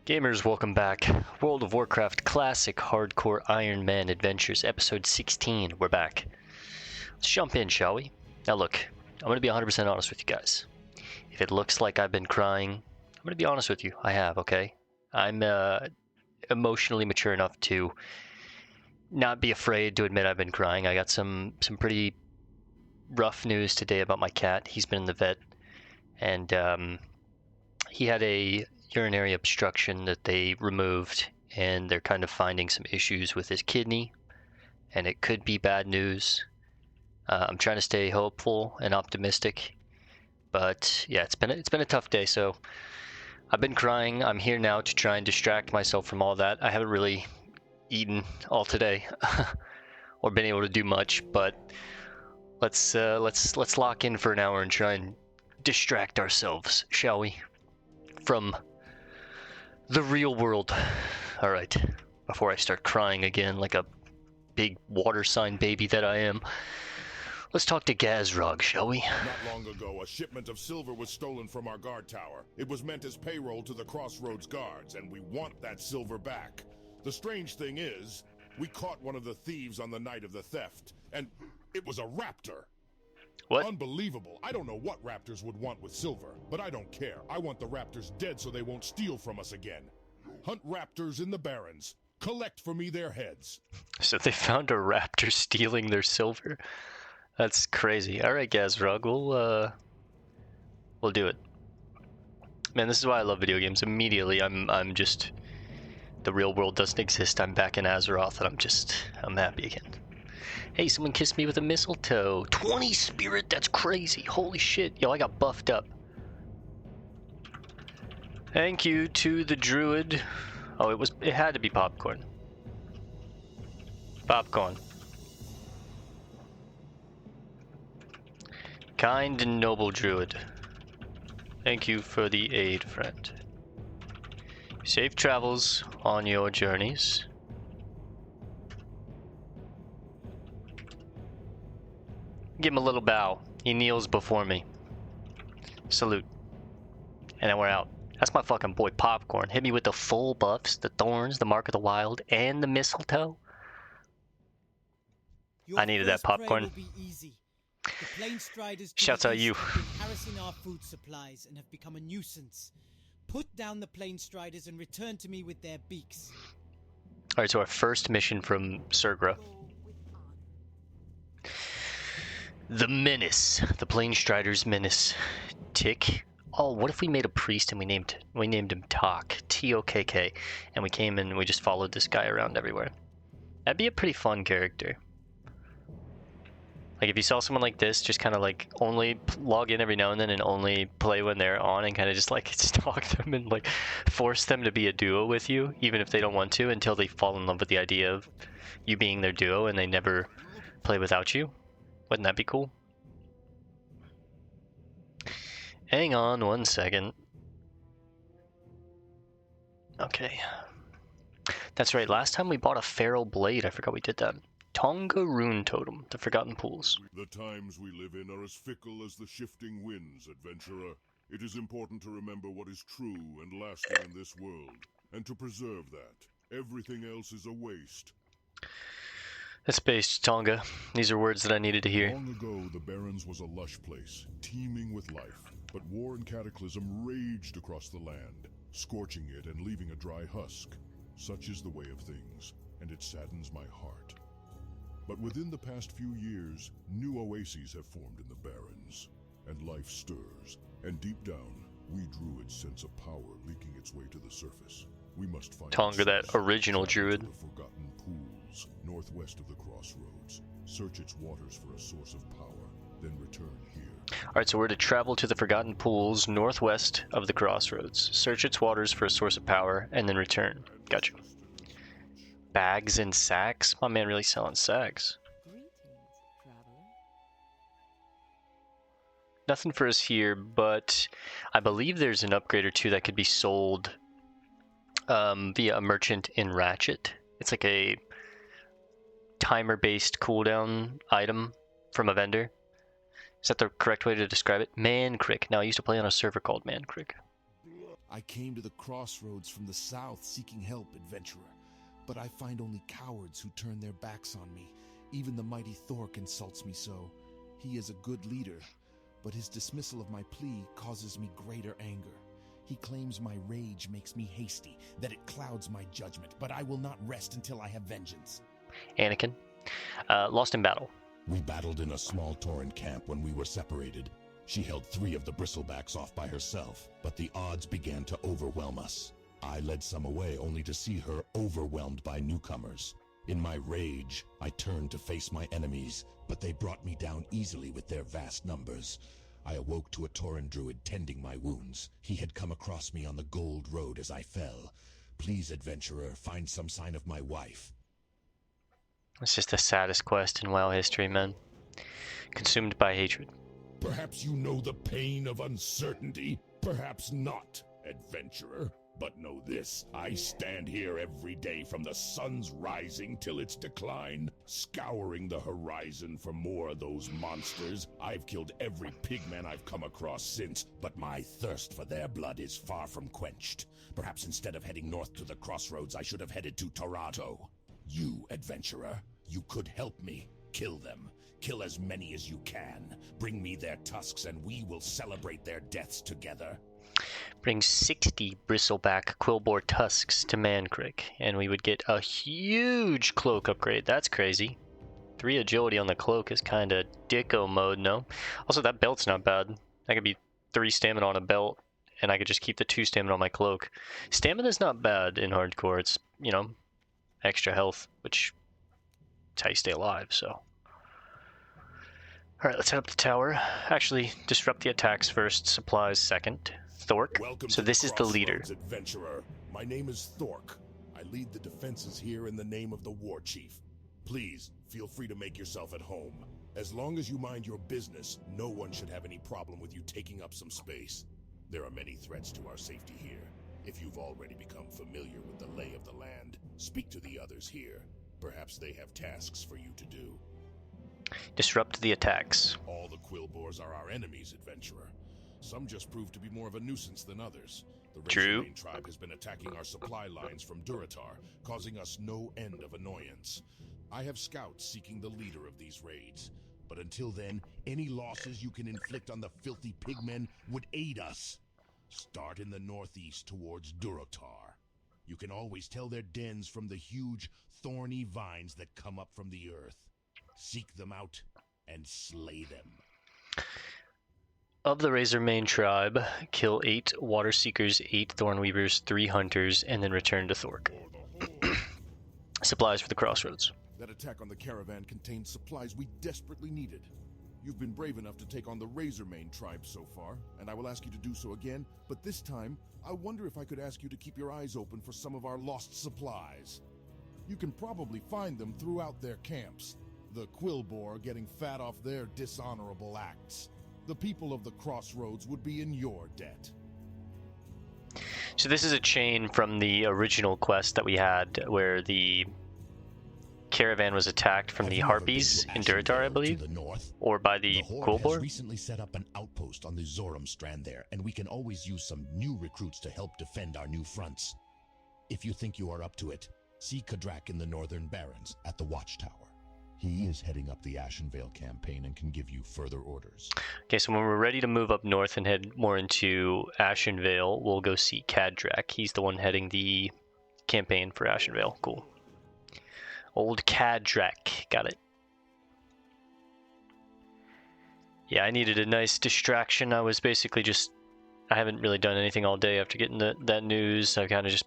Gamers, welcome back. World of Warcraft Classic Hardcore Ironman Adventures, Episode 16. We're back. Let's jump in, shall we? Now look, I'm going to be 100% honest with you guys. If it looks like I've been crying, I'm going to be honest with you. I have, okay? I'm emotionally mature enough to not be afraid to admit I've been crying. I got some pretty rough news today about my cat. He's been in the vet, and he had a urinary obstruction that they removed, and they're kind of finding some issues with his kidney, and it could be bad news. I'm trying to stay hopeful and optimistic, but yeah, it's been a tough day. So I've been crying. I'm here now to try and distract myself from all that. I haven't really eaten all today or been able to do much, but let's lock in for an hour and try and distract ourselves, shall we, from the real world. All right, before I start crying again like a big water sign baby that I am, let's talk to Gazrog, shall we? Not long ago, a shipment of silver was stolen from our guard tower. It was meant as payroll to the Crossroads guards, and we want that silver back. The strange thing is, we caught one of the thieves on the night of the theft, and it was a raptor. What? Unbelievable. I don't know what raptors would want with silver, but I don't care. I want the raptors dead so they won't steal from us again. Hunt raptors in the Barrens. Collect for me their heads. So they found a raptor stealing their silver? That's crazy. All right, Gazrog, we'll do it. Man, this is why I love video games. Immediately, I'm just, the real world doesn't exist. I'm back in Azeroth, and I'm happy again. Hey, someone kissed me with a mistletoe. 20 spirit, that's crazy. Holy shit. Yo, I got buffed up. Thank you to the druid. Oh, it had to be popcorn. Popcorn. Kind and noble druid. Thank you for the aid, friend. Safe travels on your journeys. Give him a little bow. He kneels before me. Salute. And then we're out. That's my fucking boy Popcorn. Hit me with the full buffs, the thorns, the mark of the wild, and the mistletoe. I needed that Popcorn. Shouts out you. Have been harassing our food supplies and have become a nuisance. Put down the plainstriders and return to me with their beaks. Alright, so our first mission from Surgra. The Menace. The Plainstriders Menace. Tick. Oh, what if we made a priest and we named him Tok. T-O-K-K. And we came and we just followed this guy around everywhere. That'd be a pretty fun character. Like if you saw someone like this, just kind of like only log in every now and then and only play when they're on and kind of just like stalk them and like force them to be a duo with you, even if they don't want to, until they fall in love with the idea of you being their duo and they never play without you. Wouldn't that be cool? Hang on one second. Okay. That's right, last time we bought a feral blade. I forgot we did that. Tonga Rune Totem, the Forgotten Pools. The times we live in are as fickle as the shifting winds, adventurer. It is important to remember what is true and lasting in this world, and to preserve that. Everything else is a waste. That's based, Tonga. These are words that I needed to hear. Long ago, the Barrens was a lush place, teeming with life. But war and cataclysm raged across the land, scorching it and leaving a dry husk. Such is the way of things, and it saddens my heart. But within the past few years, new oases have formed in the Barrens, and life stirs. And deep down, we druids sense a power leaking its way to the surface. We must find Tonga, that original druid. the Forgotten Pools, northwest of the Crossroads. Search its waters for a source of power, then return here. Alright, so we're to travel to the Forgotten Pools, northwest of the Crossroads. Search its waters for a source of power, and then return. Gotcha. Bags and sacks? My man really selling sacks. Nothing for us here, but I believe there's an upgrade or two that could be sold via a merchant in Ratchet. It's like a timer-based cooldown item from a vendor. Is that the correct way to describe it? Mankrik. Now, I used to play on a server called Mankrik. I came to the Crossroads from the south seeking help, adventurer. But I find only cowards who turn their backs on me. Even the mighty Thork insults me so. He is a good leader, but his dismissal of my plea causes me greater anger. He claims my rage makes me hasty, that it clouds my judgment, but I will not rest until I have vengeance. Anakin. Lost in battle. We battled in a small Tauren camp when we were separated. She held 3 of the bristlebacks off by herself, but the odds began to overwhelm us. I led some away only to see her overwhelmed by newcomers. In my rage, I turned to face my enemies, but they brought me down easily with their vast numbers. I awoke to a Tauren druid tending my wounds. He had come across me on the Gold Road as I fell. Please, adventurer, find some sign of my wife. It's just the saddest quest in WoW history, man. Consumed by hatred. Perhaps you know the pain of uncertainty. Perhaps not, adventurer. But know this, I stand here every day from the sun's rising till its decline, scouring the horizon for more of those monsters. I've killed every pigman I've come across since, but my thirst for their blood is far from quenched. Perhaps instead of heading north to the Crossroads, I should have headed to Toronto. You, adventurer, you could help me. Kill them. Kill as many as you can. Bring me their tusks and we will celebrate their deaths together. Bring 60 bristleback Quilboar tusks to Mankrik, and we would get a huge cloak upgrade. That's crazy. 3 agility on the cloak is kind of dicko mode, no? Also, that belt's not bad. That could be 3 stamina on a belt, and I could just keep the 2 stamina on my cloak. Stamina's not bad in hardcore. It's, you know, extra health, which is how you stay alive, so. Alright, let's head up the tower. Actually, disrupt the attacks first, supplies second. Thork. Welcome so to this is the leader. Adventurer. My name is Thork. I lead the defenses here in the name of the war chief. Please, feel free to make yourself at home. As long as you mind your business, no one should have any problem with you taking up some space. There are many threats to our safety here. If you've already become familiar with the lay of the land, speak to the others here. Perhaps they have tasks for you to do. Disrupt the attacks. All the Quilboars are our enemies, adventurer. Some just prove to be more of a nuisance than others. The True. Razormane tribe has been attacking our supply lines from Durotar, causing us no end of annoyance. I have scouts seeking the leader of these raids. But until then, any losses you can inflict on the filthy pigmen would aid us. Start in the northeast towards Durotar. You can always tell their dens from the huge, thorny vines that come up from the earth. Seek them out and slay them. Of the Razormane tribe, kill 8 Water Seekers, 8 Thornweavers, 3 Hunters, and then return to Thork. Supplies for the Crossroads. That attack on the caravan contained supplies we desperately needed. You've been brave enough to take on the Razormane tribe so far, and I will ask you to do so again, but this time, I wonder if I could ask you to keep your eyes open for some of our lost supplies. You can probably find them throughout their camps. The Quilboar getting fat off their dishonorable acts. The people of the Crossroads would be in your debt. So this is a chain from the original quest that we had where the caravan was attacked from the harpies in Durotar, I believe, To the north, or by the the Horde Quilboar. has recently set up an outpost on the Zoram strand there, and we can always use some new recruits to help defend our new fronts. If you think you are up to it, see Kadrak in the northern Barrens at the Watchtower. He is heading up the Ashenvale campaign and can give you further orders. Okay, so when we're ready to move up north and head more into Ashenvale, we'll go see Kadrak. He's the one heading the campaign for Ashenvale. Cool. Old Kadrak. Got it. Yeah, I needed a nice distraction. I was basically I haven't really done anything all day after getting that news. I kind of just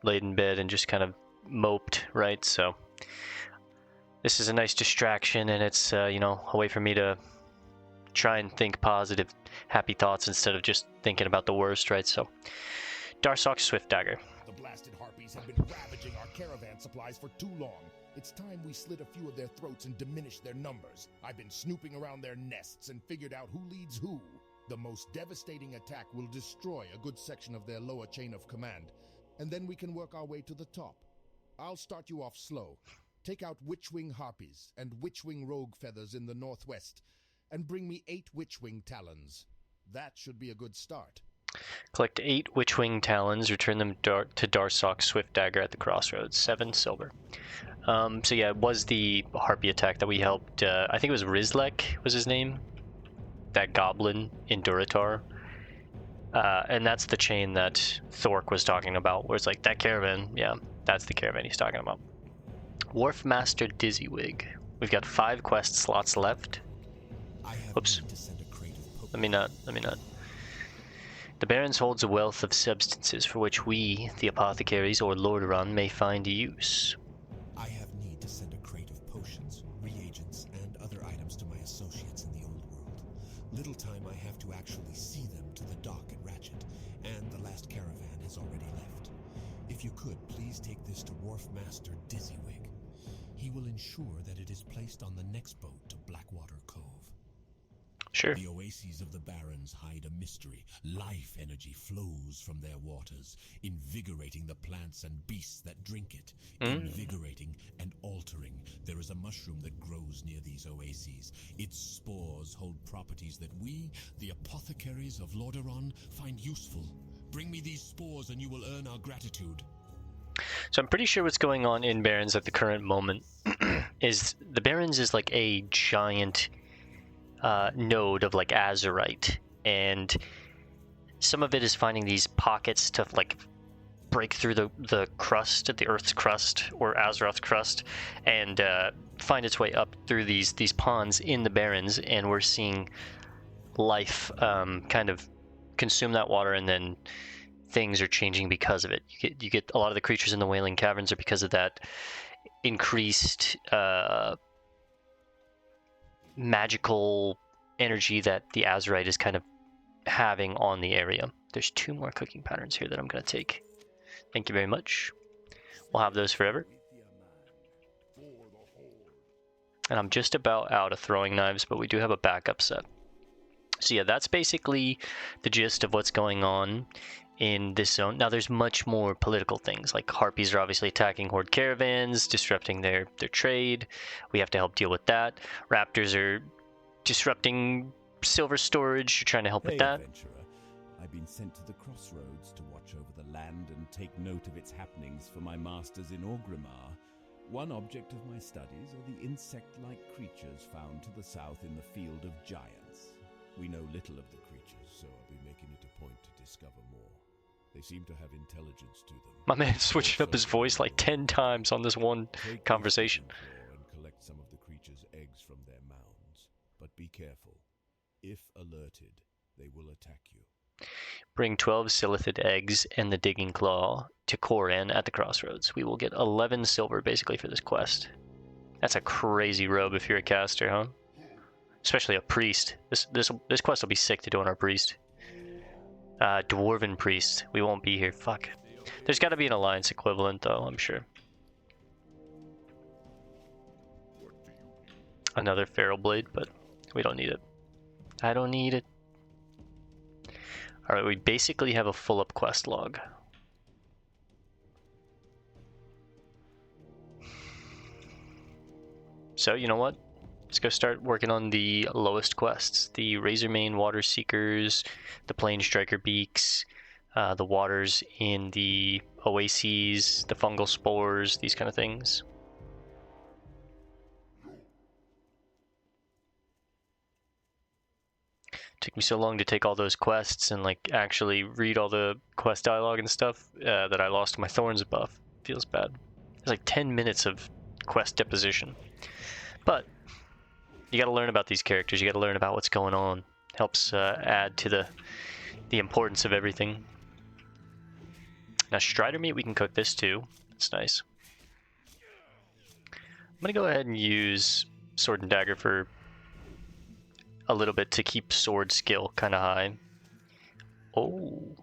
laid in bed and just kind of moped, right? So this is a nice distraction, and it's, you know, a way for me to try and think positive, happy thoughts instead of just thinking about the worst, right? So, Darsok Swift Dagger. The blasted harpies have been ravaging our caravan supplies for too long. It's time we slit a few of their throats and diminish their numbers. I've been snooping around their nests and figured out who leads who. The most devastating attack will destroy a good section of their lower chain of command, and then we can work our way to the top. I'll start you off slow. Take out Witchwing Harpies and Witchwing Rogue Feathers in the northwest, and bring me 8 Witchwing Talons. That should be a good start. Collect 8 Witchwing Talons, return them to Darsok's Swift Dagger at the Crossroads. 7 silver. So yeah, it was the harpy attack that we helped, I think it was Rizlek was his name? That goblin in Duratar. And that's the chain that Thork was talking about, where it's like, that caravan, yeah, that's the caravan he's talking about. Wharf Master Dizzywig. We've got 5 quest slots left. Oops. Let me not. The Barrens holds a wealth of substances for which we, the apothecaries or Lordaeron, may find use. I have need to send a crate of potions, reagents, and other items to my associates in the old world. Little time I have to actually see them to the dock at Ratchet, and the last caravan has already left. If you could, please take this to Wharf Master Dizzywig. He will ensure that it is placed on the next boat to Blackwater Cove. Sure. The oases of the Barrens hide a mystery. Life energy flows from their waters, invigorating the plants and beasts that drink it. Invigorating and altering. There is a mushroom that grows near these oases. Its spores hold properties that we, the apothecaries of Lordaeron, find useful. Bring me these spores and you will earn our gratitude. So I'm pretty sure what's going on in Barrens at the current moment is the Barrens is like a giant node of like azurite, and some of it is finding these pockets to like break through the crust, the Earth's crust or Azeroth's crust, and find its way up through these ponds in the Barrens, and we're seeing life kind of consume that water, and then things are changing because of it. You get a lot of the creatures in the Wailing Caverns are because of that increased magical energy that the azurite is kind of having on the area. There's 2 more cooking patterns here that I'm going to take. Thank you very much. We'll have those forever. And I'm just about out of throwing knives, but we do have a backup set. So yeah, that's basically the gist of what's going on in this zone. Now there's much more political things, like harpies are obviously attacking horde caravans, disrupting their trade. We have to help deal with that. Raptors are disrupting silver storage, trying to help with that. Adventurer. I've been sent to the Crossroads to watch over the land and take note of its happenings for my masters in Orgrimmar. One object of my studies are the insect-like creatures found to the south in the Field of Giants. We know little of the creatures, so I'll be making it a point to discover more. They seem to have intelligence to them. My man switched up his voice like 10 times on this one Take conversation. this floor and collect some of the creatures' eggs from their mounds. But be careful. If alerted, they will attack you. Bring 12 Silithid eggs and the digging claw to Koran at the Crossroads. We will get 11 silver basically for this quest. That's a crazy robe if you're a caster, huh? Especially a priest. This quest will be sick to do on our priest. Dwarven priest. We won't be here. Fuck. There's got to be an alliance equivalent though, I'm sure. Another feral blade, but we don't need it. I don't need it. Alright, we basically have a full up quest log. So, you know what? Let's go start working on the lowest quests. The Razormane Water Seekers, the Plainstrider Beaks, the waters in the oases, the fungal spores, these kind of things. Took me so long to take all those quests and like actually read all the quest dialogue and stuff that I lost my Thorns buff. Feels bad. It's like 10 minutes of quest deposition. But you got to learn about these characters. You got to learn about what's going on. Helps add to the importance of everything. Now strider meat, we can cook this too. It's nice. I'm gonna go ahead and use sword and dagger for a little bit to keep sword skill kind of high. Oh,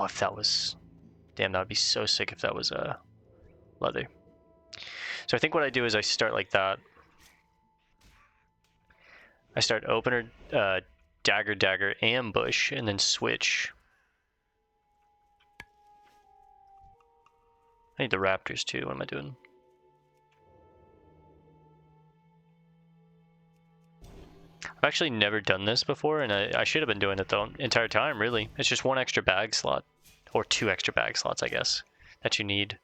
if that was, damn, that would be so sick if that was leather. So I think what I do is I start like that. I start opener, dagger, ambush, and then switch. I need the raptors too. What am I doing? I've actually never done this before, and I should have been doing it the entire time, really. It's just 1 extra bag slot, or 2 extra bag slots, I guess, that you need.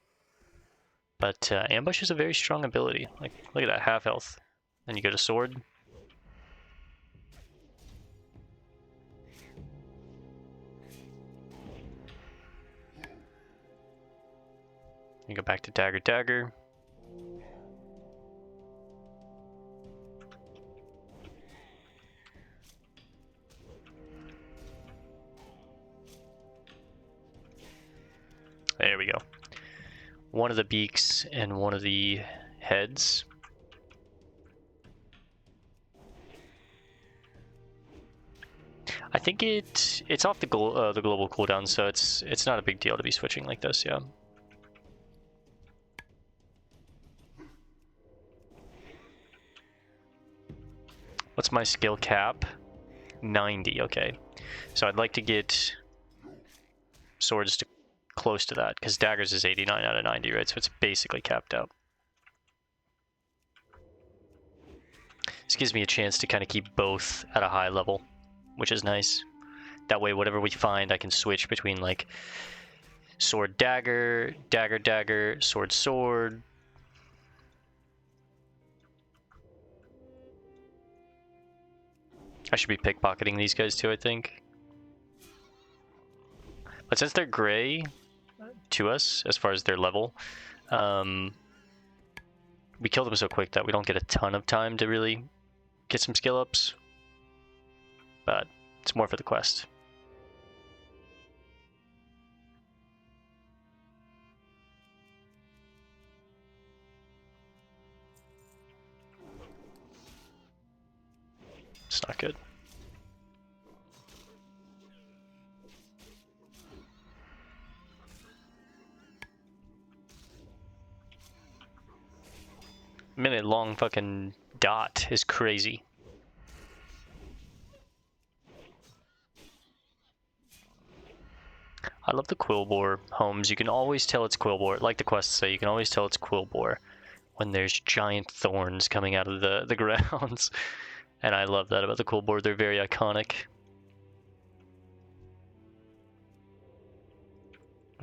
But ambush is a very strong ability. Like, look at that, half health. Then you go to sword. You go back to dagger, dagger. There we go. One of the beaks and one of the heads. I think it's off the global cooldown, so it's not a big deal to be switching like this. Yeah. What's my skill cap? 90. Okay, so I'd like to get swords to close to that, because daggers is 89 out of 90, right? So it's basically capped out. This gives me a chance to kind of keep both at a high level, which is nice. That way, whatever we find, I can switch between like sword dagger, dagger dagger, sword sword. I should be pickpocketing these guys too, I think. But since they're gray to us, as far as their level, we kill them so quick that we don't get a ton of time to really get some skill ups. But it's more for the quest. It's not good. Minute long fucking dot is crazy. I love the Quilboar homes. You can always tell it's Quilboar. Like the quests say, you can always tell it's Quilboar when there's giant thorns coming out of the grounds. And I love that about the Quilboar. They're very iconic.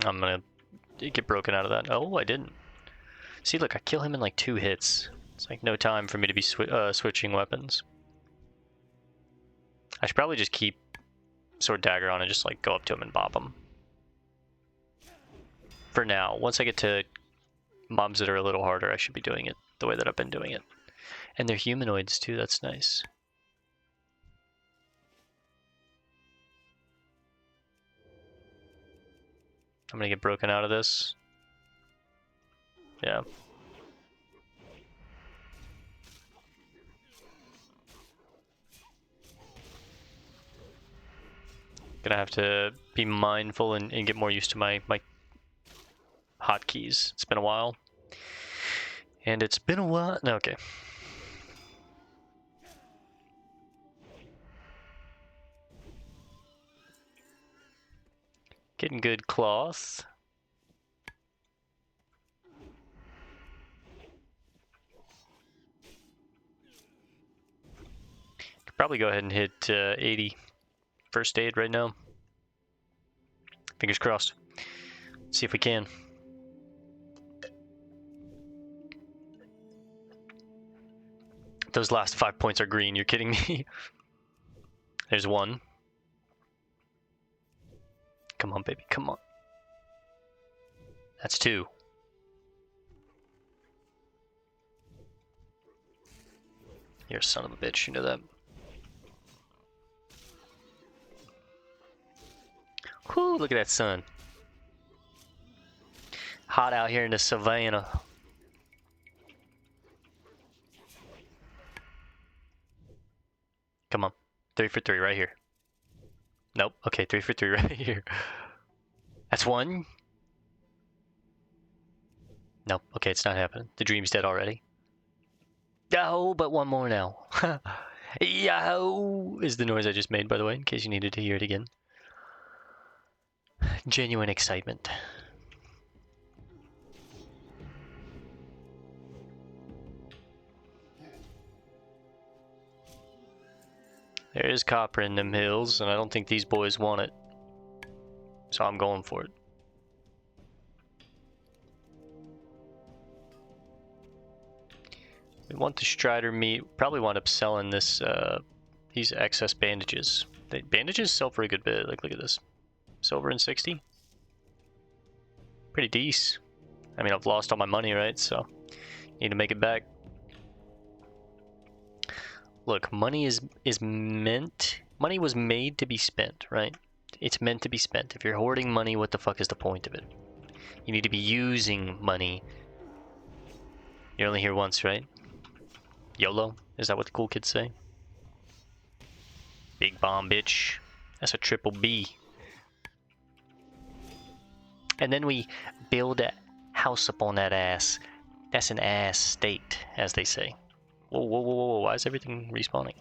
I'm gonna get broken out of that. Oh, I didn't. See, look, I kill him in like 2 hits. It's like no time for me to be switching weapons. I should probably just keep sword dagger on and just like go up to him and bop him. For now, once I get to mobs that are a little harder, I should be doing it the way that I've been doing it. And they're humanoids too, that's nice. I'm gonna get broken out of this. Yeah. Gonna have to be mindful and get more used to my hotkeys. It's been a while. And it's been a while. No, okay. Getting good cloth. Could probably go ahead and hit 80 first aid right now. Fingers crossed. See if we can. Those last 5 points are green. You're kidding me? There's 1. Come on, baby. Come on. That's 2. You're a son of a bitch. You know that. Whoo, look at that sun. Hot out here in the savannah. Come on. 3 for 3 right here. Nope. Okay, 3 for 3 right here. That's 1. Nope. Okay, it's not happening. The dream's dead already. Oh, but 1 more now. Yow is the noise I just made, by the way, in case you needed to hear it again. Genuine excitement. There is copper in them hills, and I don't think these boys want it. So I'm going for it. We want the strider meat. Probably wind up selling this, these excess bandages. Bandages sell for a good bit. Like, look at this. Silver and 60. Pretty decent. I mean, I've lost all my money, right? So, need to make it back. Look, money money was made to be spent, right? It's meant to be spent. If you're hoarding money, what the fuck is the point of it? You need to be using money. You're only here once, right? YOLO? Is that what the cool kids say? Big bomb, bitch. That's a triple B. And then we build a house up on that ass. That's an ass state, as they say. Whoa, whoa, whoa, whoa, why is everything respawning?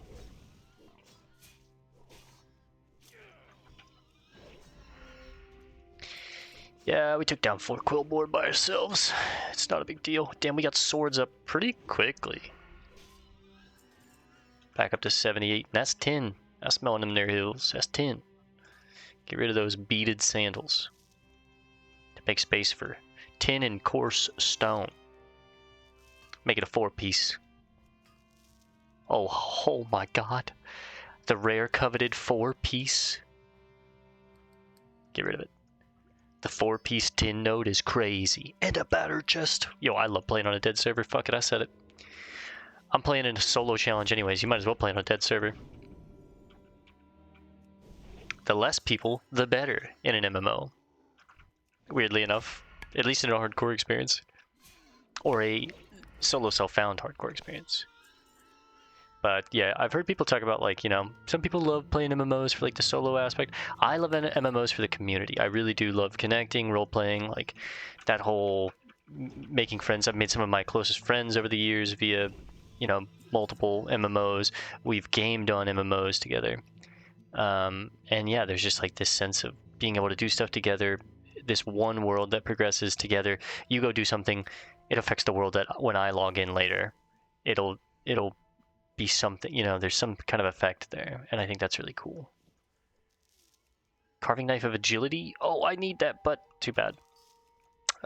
Yeah, we took down 4 Quilboar by ourselves. It's not a big deal. Damn, we got swords up pretty quickly. Back up to 78. That's 10. I'm smelling them there hills. That's 10. Get rid of those beaded sandals. To make space for 10 and coarse Make it a 4-piece. Oh my god. The rare coveted 4-piece. Get rid of it. The 4-piece tin node is crazy. And a batter chest. Yo, I love playing on a dead server. Fuck it, I said it. I'm playing in a solo challenge anyways. You might as well play on a dead server. The less people, the better in an MMO. Weirdly enough. At least in a hardcore experience. Or a solo self-found hardcore experience. But yeah, I've heard people talk about, like, you know, some people love playing MMOs for like the solo aspect. I love MMOs for the community. I really do love connecting, role-playing, like that whole making friends. I've made some of my closest friends over the years via, you know, multiple MMOs. We've gamed on MMOs together. And yeah, there's just like this sense of being able to do stuff together. This one world that progresses together. You go do something, it affects the world that when I log in later, it'll be something, you know, there's some kind of effect there, and I think that's really cool. Carving knife of agility? Oh, I need that, but too bad.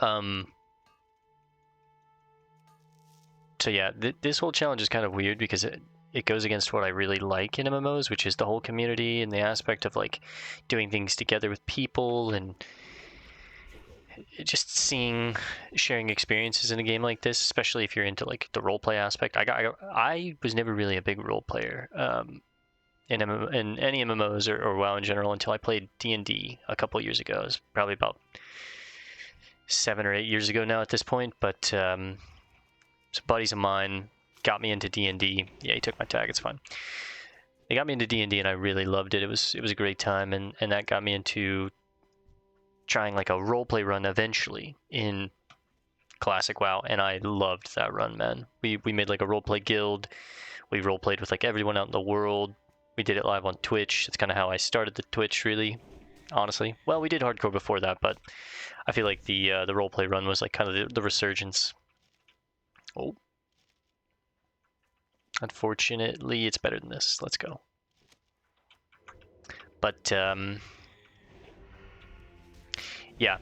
So yeah, this whole challenge is kind of weird because it goes against what I really like in MMOs, which is the whole community and the aspect of like doing things together with people and just sharing experiences in a game like this, especially if you're into like the roleplay aspect. I was never really a big role player in any MMOs or WoW in general until I played D&D a couple years ago. It was probably about 7 or 8 years ago now at this point. But some buddies of mine got me into D&D. Yeah, he took my tag. It's fine. They got me into D&D and I really loved it. It was a great time, and that got me into trying like a roleplay run eventually in classic WoW, and I loved that run, man. We made like a roleplay guild. We roleplayed with like everyone out in the world. We did it live on Twitch. That's kind of how I started the Twitch, really, honestly. Well, we did hardcore before that, but I feel like the roleplay run was like kind of the resurgence. Oh, unfortunately, it's better than this. Let's go. But yeah,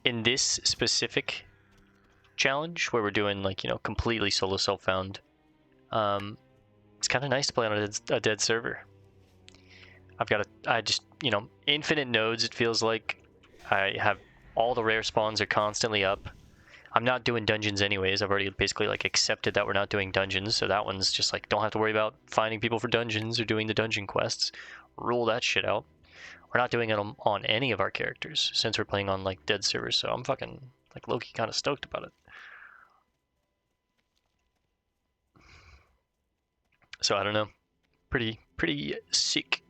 in this specific challenge where we're doing like, you know, completely solo self-found, it's kind of nice to play on a dead server. I just, you know, infinite nodes. It feels like I have all the rare spawns are constantly up. I'm not doing dungeons anyways. I've already basically like accepted that we're not doing dungeons, so that one's just like, don't have to worry about finding people for dungeons or doing the dungeon quests. Rule that shit out. We're not doing it on any of our characters since we're playing on like dead servers, so I'm fucking like low-key kind of stoked about it. So I don't know, pretty sick.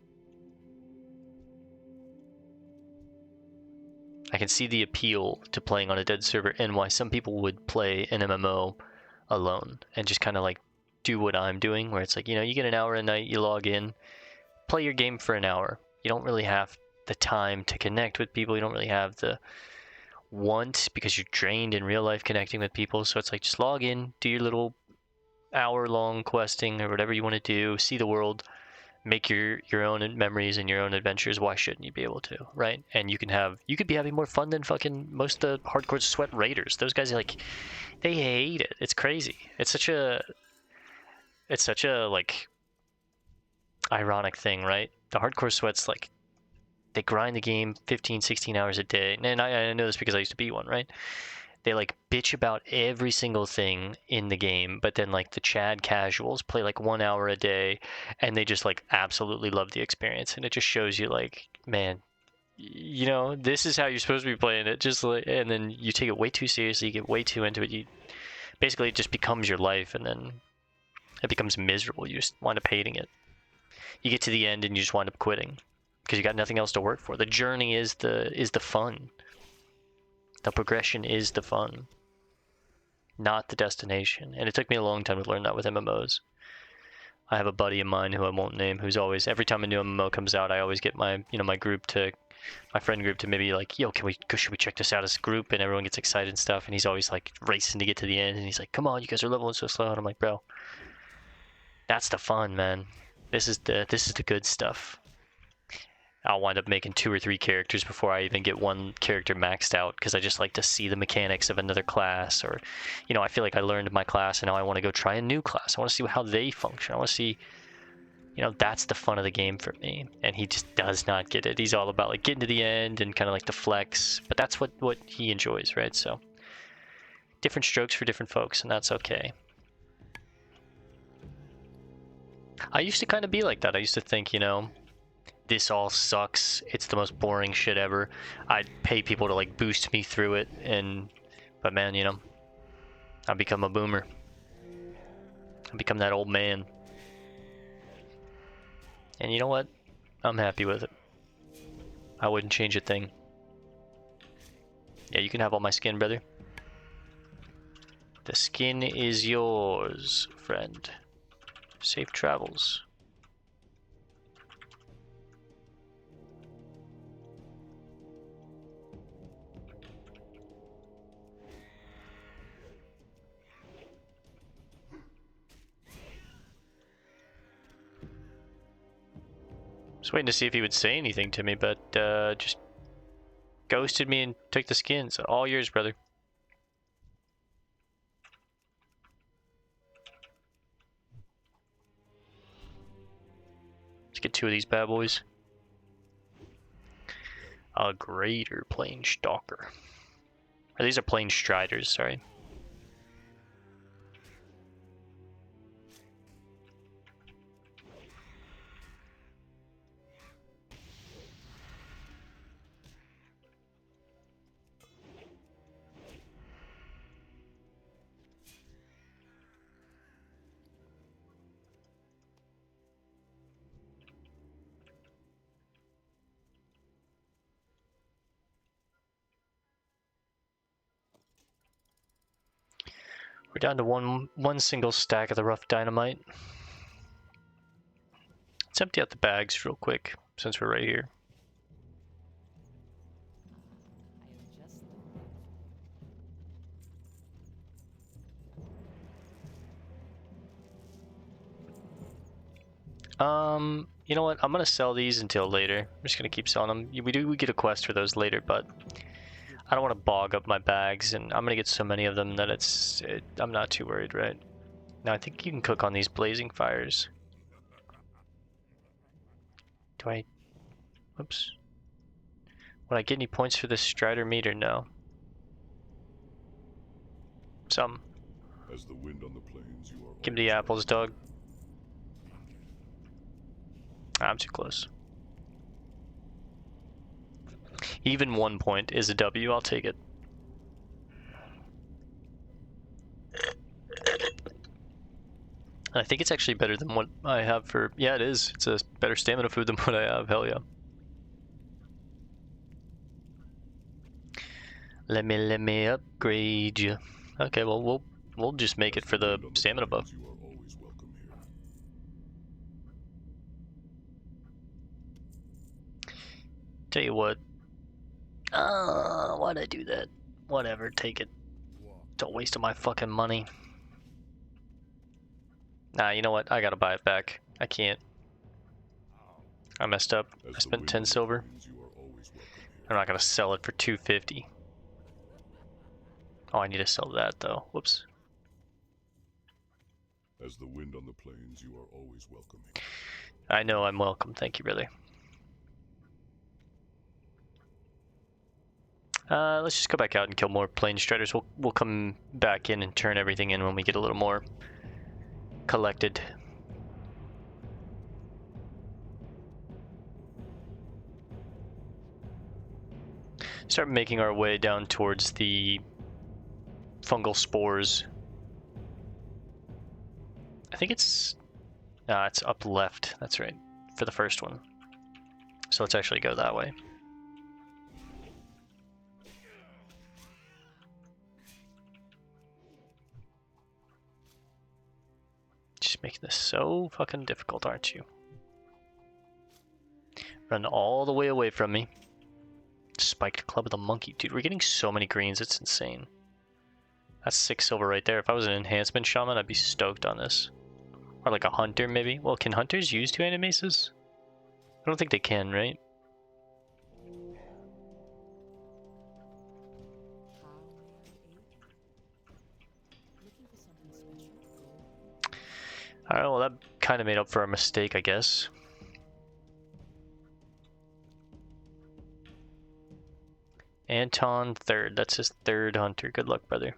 I can see the appeal to playing on a dead server and why some people would play an MMO alone and just kind of like do what I'm doing, where it's like, you know, you get an hour a night, you log in, play your game for an hour. You don't really have the time to connect with people. You don't really have the want because you're drained in real life connecting with people. So it's like, just log in, do your little hour-long questing or whatever you want to do, see the world, make your own memories and your own adventures. Why shouldn't you be able to, right? And you could be having more fun than fucking most of the hardcore sweat raiders. Those guys are like, they hate it. It's crazy. It's such a like ironic thing, right? The hardcore sweats, like, they grind the game 15, 16 hours a day. And I know this because I used to be one, right? They like bitch about every single thing in the game, but then like the Chad casuals play like 1 hour a day and they just like absolutely love the experience. And it just shows you like, man, you know, this is how you're supposed to be playing it. Just like, and then you take it way too seriously, you get way too into it. You basically, it just becomes your life, and then it becomes miserable. You just wind up hating it. You get to the end and you just wind up quitting because you got nothing else to work for. The journey is the fun. The progression is the fun, not the destination. And it took me a long time to learn that with MMOs. I have a buddy of mine who I won't name, who's always, every time a new MMO comes out, I always get my friend group to maybe like, yo, should we check this out as a group? And everyone gets excited and stuff. And he's always like racing to get to the end. And he's like, come on, you guys are leveling so slow. And I'm like, bro, that's the fun, man. This is the good stuff. I'll wind up making 2 or 3 characters before I even get one character maxed out, because I just like to see the mechanics of another class, or, you know, I feel like I learned my class and now I want to go try a new class. I want to see how they function. I want to see, you know, that's the fun of the game for me. And he just does not get it. He's all about like getting to the end and kind of like the flex, but that's what he enjoys, right? So different strokes for different folks, and that's okay. I used to kind of be like that. I used to think, you know, this all sucks. It's the most boring shit ever. I'd pay people to like boost me through it, but man, you know, I become a boomer. I become that old man. And you know what? I'm happy with it. I wouldn't change a thing. Yeah, you can have all my skin, brother. The skin is yours, friend. Safe travels. Just waiting to see if he would say anything to me, but just ghosted me and took the skins. All yours, brother. Let's get 2 of these bad boys. A greater plain stalker. Or these are plainstriders, sorry. We're down to one single stack of the rough dynamite. Let's empty out the bags real quick since we're right here. You know what? I'm gonna sell these until later. I'm just gonna keep selling them. We get a quest for those later, but I don't want to bog up my bags, and I'm gonna get so many of them that I'm not too worried, right? Now I think you can cook on these blazing fires. Do I? Whoops. Would I get any points for this strider meat or no? Some. As the wind on the plains, you are Give me the apples, dog. I'm too close. Even 1 point is a W, I'll take it. I think it's actually better than what I have for... Yeah, it is. It's a better stamina food than what I have. Hell yeah. Let me upgrade you. Okay, well, we'll just make it for the stamina buff. You are always welcome here. Tell you what. Why'd I do that? Whatever, take it. Don't waste my fucking money. Nah, you know what? I gotta buy it back. I can't. I messed up. As I the spent wind 10 on the silver. plains, you are always welcome here. I'm not gonna sell it for 250. Oh, I need to sell that though. Whoops. As the wind on the plains, you are always welcome here. I know I'm welcome. Thank you, brother. Let's just go back out and kill more plainstriders. We'll come back in and turn everything in when we get a little more collected. Start making our way down towards the fungal spores. I think it's up left. That's right, for the first one. So let's actually go that way. Just making this so fucking difficult, aren't you? Run all the way away from me. Spiked Club of the Monkey. Dude, we're getting so many greens, it's insane. That's 6 silver right there. If I was an enhancement shaman, I'd be stoked on this. Or like a hunter, maybe. Well, can hunters use two-handed maces? I don't think they can, right? Alright, well that kind of made up for our mistake, I guess. Anton third. That's his third hunter. Good luck, brother.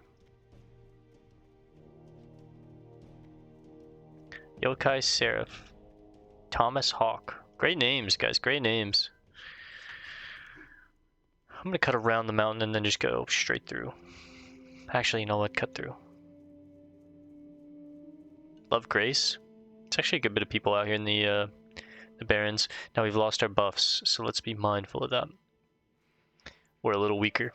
Yokai Seraph. Thomas Hawk. Great names, guys. Great names. I'm gonna cut around the mountain and then just go straight through. Actually, you know what? Cut through. Love Grace. It's actually a good bit of people out here in the Barrens. Now we've lost our buffs, so let's be mindful of that. We're a little weaker.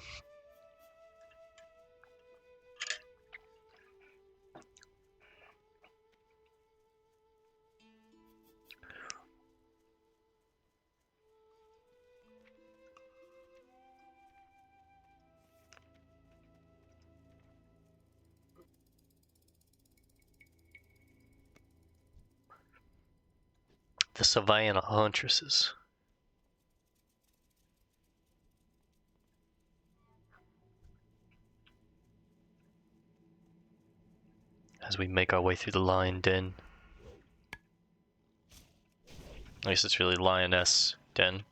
The Savannah Huntresses. As we make our way through the lion den. At least it's really lioness den.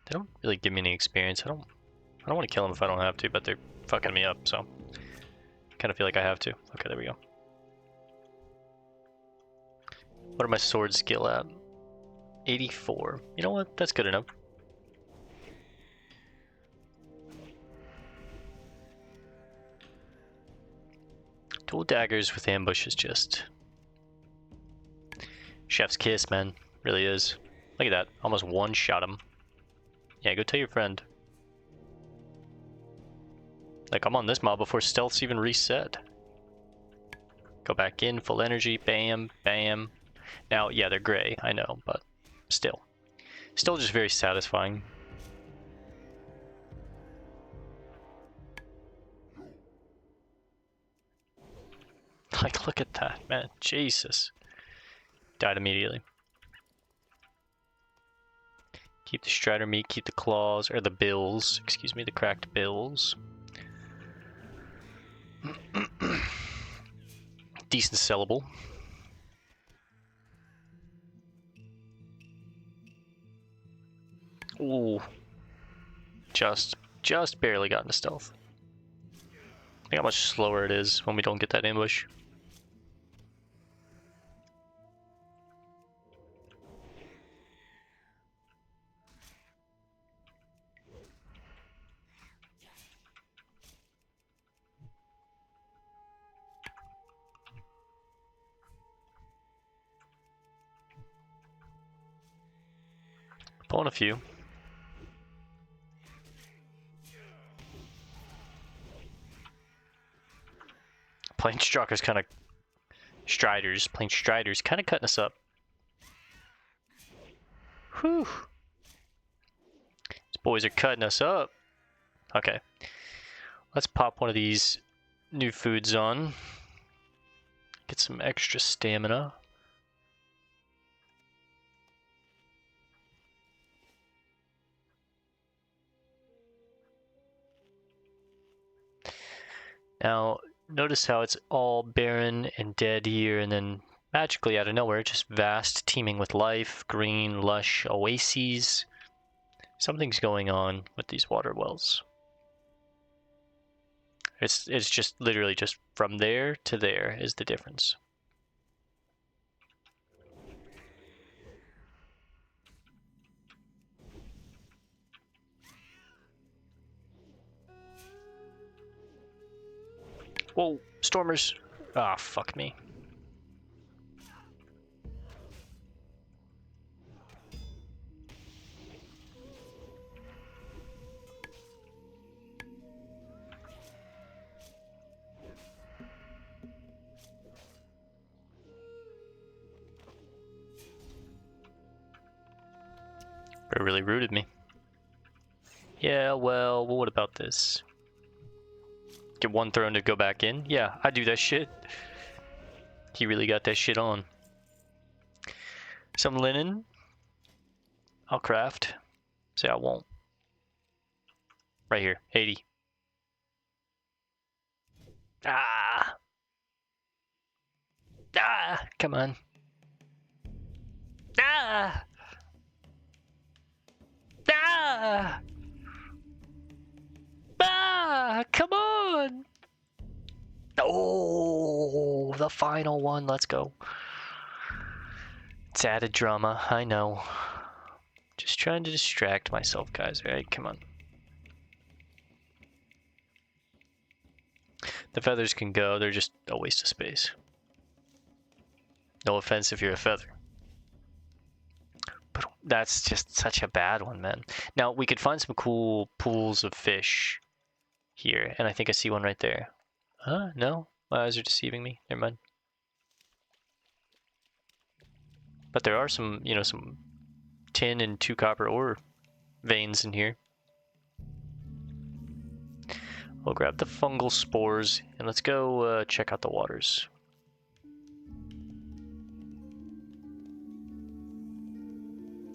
They don't really give me any experience. I don't want to kill them if I don't have to, but they're fucking me up, so kind of feel like I have to. Okay, there we go. What are my sword skill at? 84. You know what? That's good enough. Dual daggers with ambush is just chef's kiss, man. Really is. Look at that. Almost one-shot him. Yeah, go tell your friend. Like, I'm on this mob before stealth's even reset. Go back in, full energy, bam, bam. Now, yeah, they're gray, I know, but still. Still just very satisfying. Like, look at that, man. Jesus. Died immediately. Keep the strider meat, keep the claws, or the bills. Excuse me, the cracked bills. Decent sellable. Ooh. Just barely got into stealth. Think how much slower it is when we don't get that ambush. Pulling a few. Plainstriders kind of plainstriders kind of cutting us up. Whew. These boys are cutting us up. Okay. Let's pop one of these new foods on. Get some extra stamina. Now, notice how it's all barren and dead here, and then magically out of nowhere, just vast, teeming with life, green, lush oases. Something's going on with these water wells. It's just literally just from there to there is the difference. Whoa, stormers. Ah, fuck me. It really rooted me. Yeah, well, what about this? Get one throne to go back in? Yeah, I do that shit. He really got that shit on. Some linen. I'll craft. Say I won't. Right here, 80. Ah! Ah! Come on. Ah! Ah! Ah! Come on! Oh, the final one. Let's go. It's added drama, I know. Just trying to distract myself, guys, right? Come on. The feathers can go, they're just a waste of space. No offense if you're a feather. But that's just such a bad one, man. Now, we could find some cool pools of fish here, and I think I see one right there. Huh? No? My eyes are deceiving me. Never mind. But there are some, you know, some tin and 2 copper ore veins in here. We'll grab the fungal spores, and let's go check out the waters.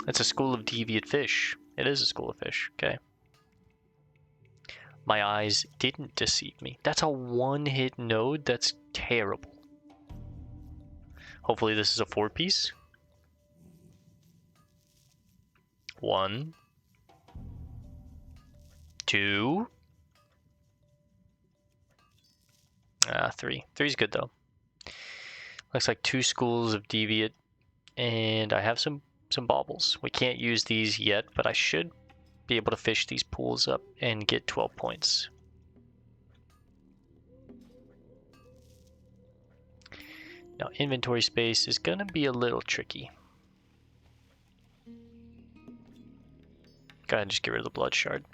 It's a school of deviant fish. It is a school of fish, okay. My eyes didn't deceive me. That's a one-hit node? That's terrible. Hopefully this is a 4-piece. 1, 2, 3. 3's good though. Looks like 2 schools of deviant, and I have some baubles. We can't use these yet, but I should be able to fish these pools up and get 12 points. Now, inventory space is gonna be a little tricky. Go ahead and just get rid of the blood shard.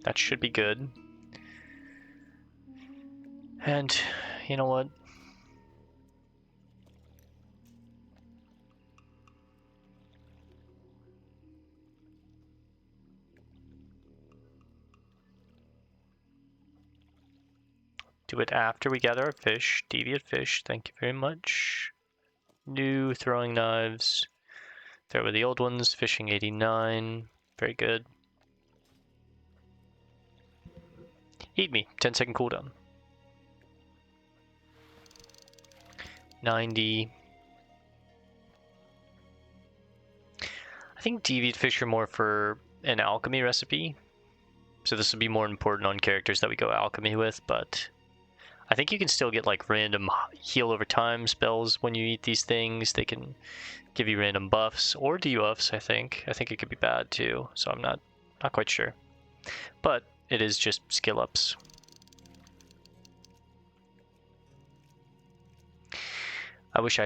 That should be good. And you know what? Do it after we gather our fish. Deviant fish, thank you very much. New throwing knives. There were the old ones, fishing 89. Very good. Eat me, 10-second cooldown. 90. I think deviant fish are more for an alchemy recipe. So this would be more important on characters that we go alchemy with, but I think you can still get like random heal over time spells when you eat these things. They can give you random buffs or debuffs, I think. I think it could be bad too, so I'm not quite sure. But it is just skill ups. I wish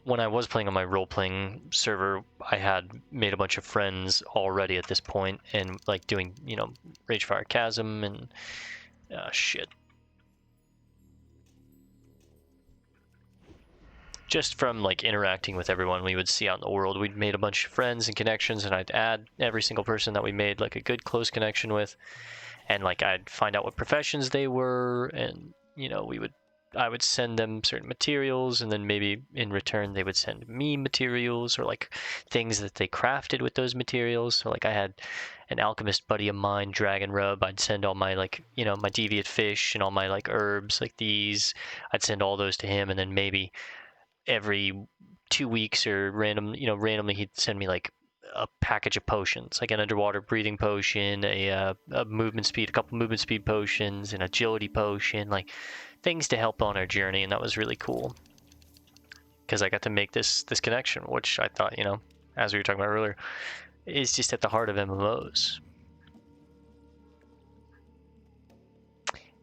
when I was playing on my role-playing server, I had made a bunch of friends already at this point, and like doing, you know, Ragefire Chasm and shit. just from like interacting with everyone we would see out in the world. We'd made a bunch of friends and connections, and I'd add every single person that we made like a good close connection with, and like I'd find out what professions they were, and you know, I would send them certain materials, and then maybe in return they would send me materials or like things that they crafted with those materials. So like I had an alchemist buddy of mine, Dragon Rub. I'd send all my like, you know, my deviate fish and all my like herbs like these. I'd send all those to him, and then maybe every 2 weeks or randomly he'd send me like a package of potions, like an underwater breathing potion, a movement speed, a couple movement speed potions, an agility potion, like things to help on our journey. And that was really cool because I got to make this connection, which I thought, you know, as we were talking about earlier, is just at the heart of MMOs.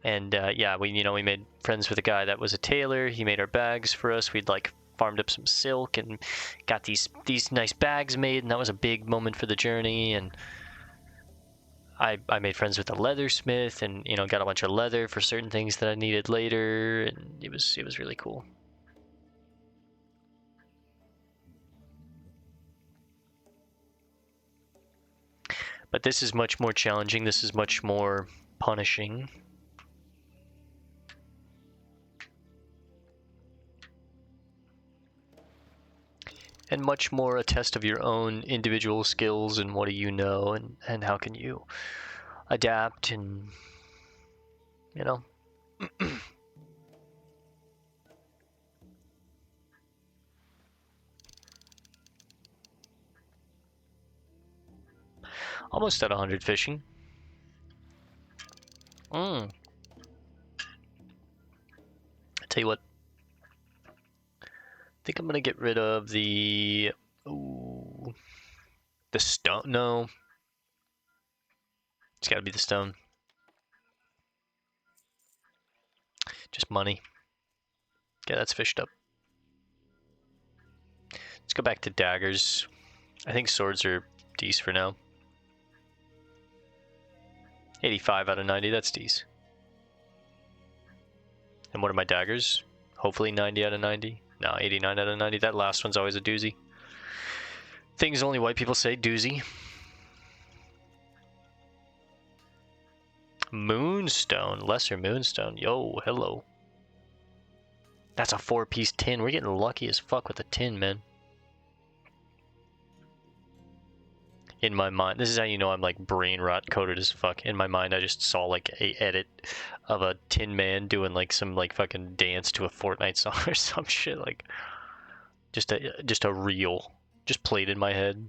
And yeah, we made friends with a guy that was a tailor. He made our bags for us. We'd like farmed up some silk and got these nice bags made, and that was a big moment for the journey. And I made friends with a leathersmith, and you know, got a bunch of leather for certain things that I needed later, and it was really cool. But this is much more challenging. This is much more punishing. And much more a test of your own individual skills and what do you know, and how can you adapt, and you know. Almost at 100 fishing. I tell you what, I think I'm gonna get rid of the stone. No, it's gotta be the stone. Just money. Yeah, that's fished up. Let's go back to daggers. I think swords are decent for now. 85 out of 90, that's decent. And what are my daggers? Hopefully 90 out of 90. No, 89 out of 90. That last one's always a doozy. Things only white people say, doozy. Moonstone, lesser moonstone. Yo, hello. That's a 4-piece tin. We're getting lucky as fuck with the tin, man. In my mind, this is how you know I'm like brain rot coded as fuck. In my mind, I just saw like a edit of a Tin Man doing like some like fucking dance to a Fortnite song or some shit, like just a reel just played in my head.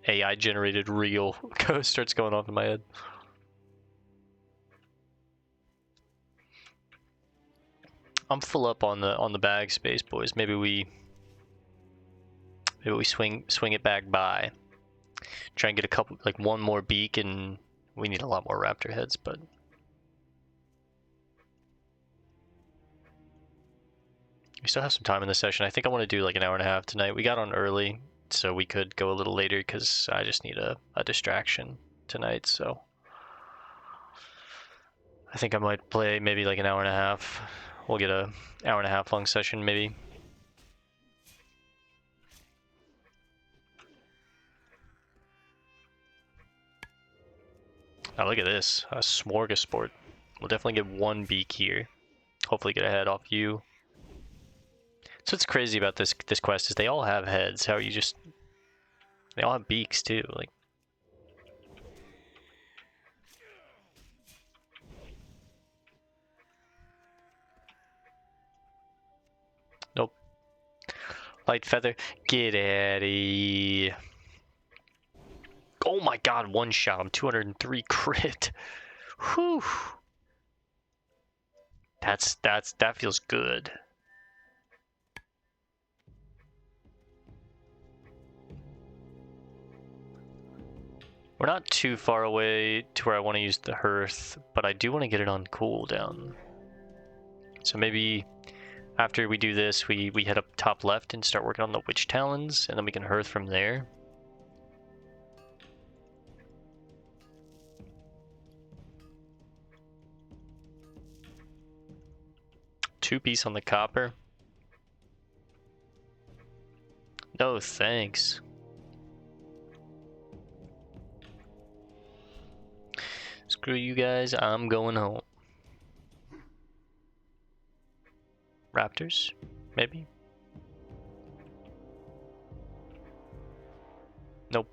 AI generated reel starts going off in my head. I'm full up on the bag space, boys. Maybe we swing it back by. Try and get a couple, like one more beak, and we need a lot more raptor heads, but we still have some time in the session. I think I want to do like an hour and a half tonight. We got on early, so we could go a little later because I just need a distraction tonight. So I think I might play maybe like an hour and a half. We'll get a hour and a half long session maybe. Now look at this, a smorgasbord. We'll definitely get one beak here. Hopefully get a head off you. So what's crazy about this quest is they all have heads. How are you just... They all have beaks too, like... Nope. Light feather. Get out of here. Oh my god, one shot. I'm 203 crit. Whew. That feels good. We're not too far away to where I want to use the hearth, but I do want to get it on cooldown. So maybe after we do this, we head up top left and start working on the witch talons, and then we can hearth from there. Two piece on the copper. No, thanks. Screw you guys, I'm going home. Raptors? Maybe? Nope.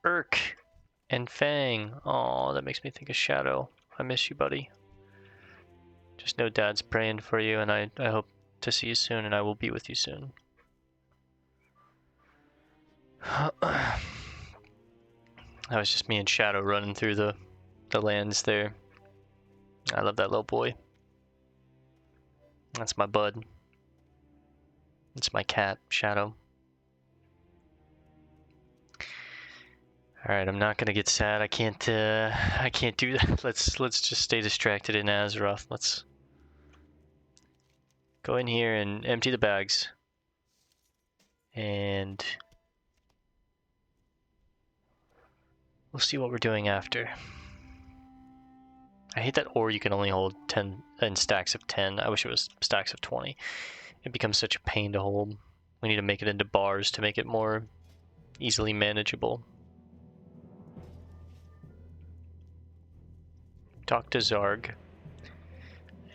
Urk and Fang. Oh, that makes me think of Shadow. I miss you, buddy. Just know Dad's praying for you, and I hope to see you soon, and I will be with you soon. That was just me and Shadow running through the lands there. I love that little boy. That's my bud. It's my cat, Shadow. Alright, I'm not gonna get sad. I can't do that. Let's just stay distracted in Azeroth. Let's go in here and empty the bags. And we'll see what we're doing after. I hate that ore you can only hold 10 in stacks of 10. I wish it was stacks of 20. It becomes such a pain to hold. We need to make it into bars to make it more easily manageable. Talk to Zarg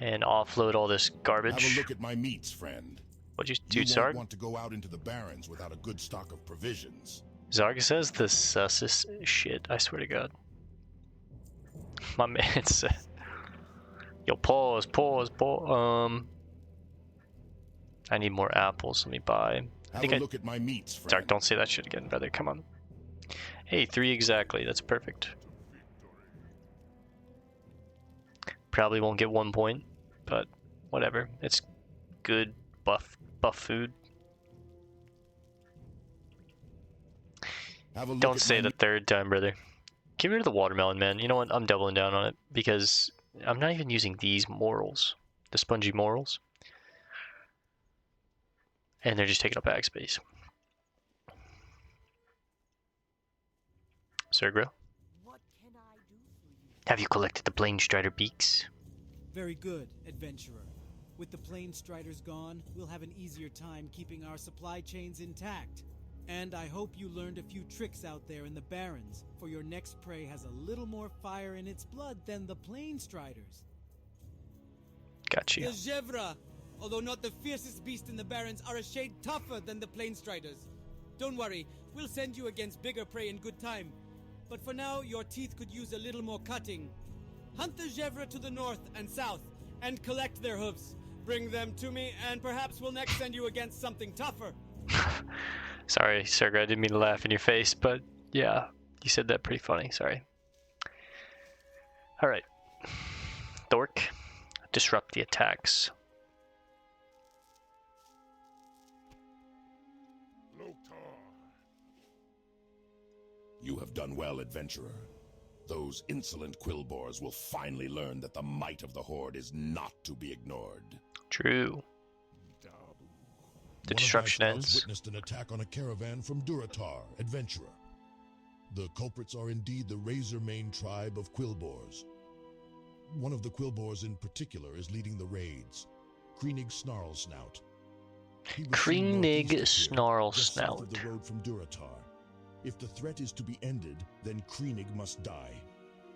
and offload all this garbage. Have a look at my meats, friend. What'd you You do, won't Zarg? want to go out into the Barrens without a good stock of provisions. Zarg says the sussest shit, I swear to God. My man said, yo, pause. I need more apples. Let me buy. Have a look at my meats, friend. Zarg, don't say that shit again, brother. Come on. Hey, 3 exactly. That's perfect. Probably won't get 1 point, but whatever. It's good buff food. Have a look Don't at say my the third time, brother. Give me the watermelon, man. You know what? I'm doubling down on it because I'm not even using these morals, the spongy morals, and they're just taking up bag space. Sergro, What can I do for you? have you collected the plainstrider beaks? Very good, adventurer. With the plainstriders gone, we'll have an easier time keeping our supply chains intact. And I hope you learned a few tricks out there in the Barrens, for your next prey has a little more fire in its blood than the plainstriders. Got you. The Gevra, although not the fiercest beast in the Barrens, are a shade tougher than the plainstriders. Don't worry, we'll send you against bigger prey in good time. But for now, your teeth could use a little more cutting. Hunt the Gevra to the north and south, and collect their hooves. Bring them to me, and perhaps we'll next send you against something tougher. Sorry, Sergro, I didn't mean to laugh in your face, but yeah, you said that pretty funny. Sorry. All right, Thork, disrupt the attacks. You have done well, adventurer. Those insolent Quilboars will finally learn that the might of the Horde is not to be ignored. True. The disruption One of my scouts ends. witnessed an attack on a caravan from Durotar, adventurer. The culprits are indeed the Razormane tribe of Quilboars. One of the Quilboars in particular is leading the raids, Kreenig Snarlsnout. He was seen Kreenig northeast of here, just south Snarlsnout. of the road from Durotar. If the threat is to be ended, then Kreenig must die.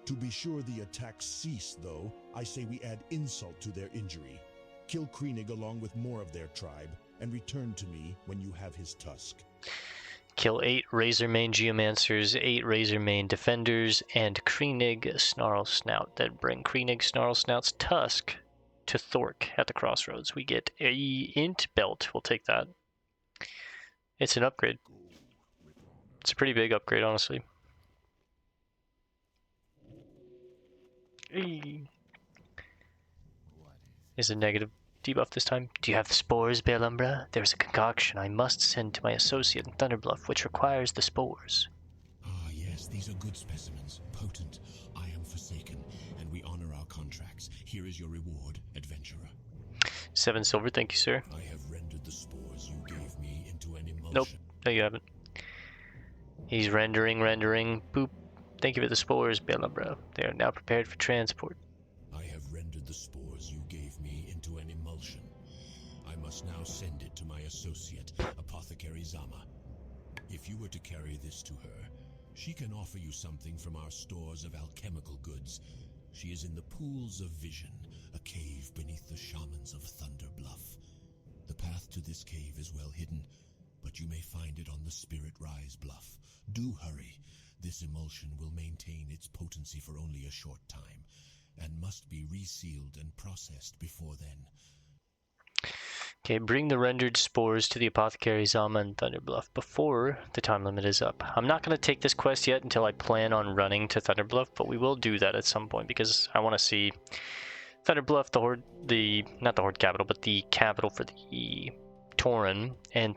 To be sure the attacks cease, though, I say we add insult to their injury. Kill Kreenig along with more of their tribe, and return to me when you have his tusk. Kill 8 Razormane Geomancers, 8 Razormane Defenders, and Kreenig Snarlsnout. Then bring Kreenig Snarlsnout's tusk to Thork at the Crossroads. We get a int belt. We'll take that. It's an upgrade. It's a pretty big upgrade, honestly. Is a negative debuff this time? Do you have the spores, Belumbra? There's a concoction I must send to my associate in Thunderbluff, which requires the spores. Ah, yes, these are good specimens. Potent. I am forsaken, and we honor our contracts. Here is your reward, adventurer. 7 silver, thank you, sir. I have rendered the spores you gave me into an emulsion. Nope, no you haven't. He's rendering. Boop. Thank you for the spores, Belumbra. They are now prepared for transport. I have rendered the spores you gave me into an emulsion. I must now send it to my associate, Apothecary Zama. If you were to carry this to her, she can offer you something from our stores of alchemical goods. She is in the Pools of Vision, a cave beneath the shamans of Thunder Bluff. The path to this cave is well hidden, but you may find it on the Spirit Rise Bluff. Do hurry. This emulsion will maintain its potency for only a short time, and must be resealed and processed before then. Okay, bring the rendered spores to the Apothecary Zama and Thunderbluff before the time limit is up. I'm not going to take this quest yet until I plan on running to Thunderbluff, but we will do that at some point because I want to see Thunderbluff, the Horde, not the Horde capital, but the capital for the Tauren. And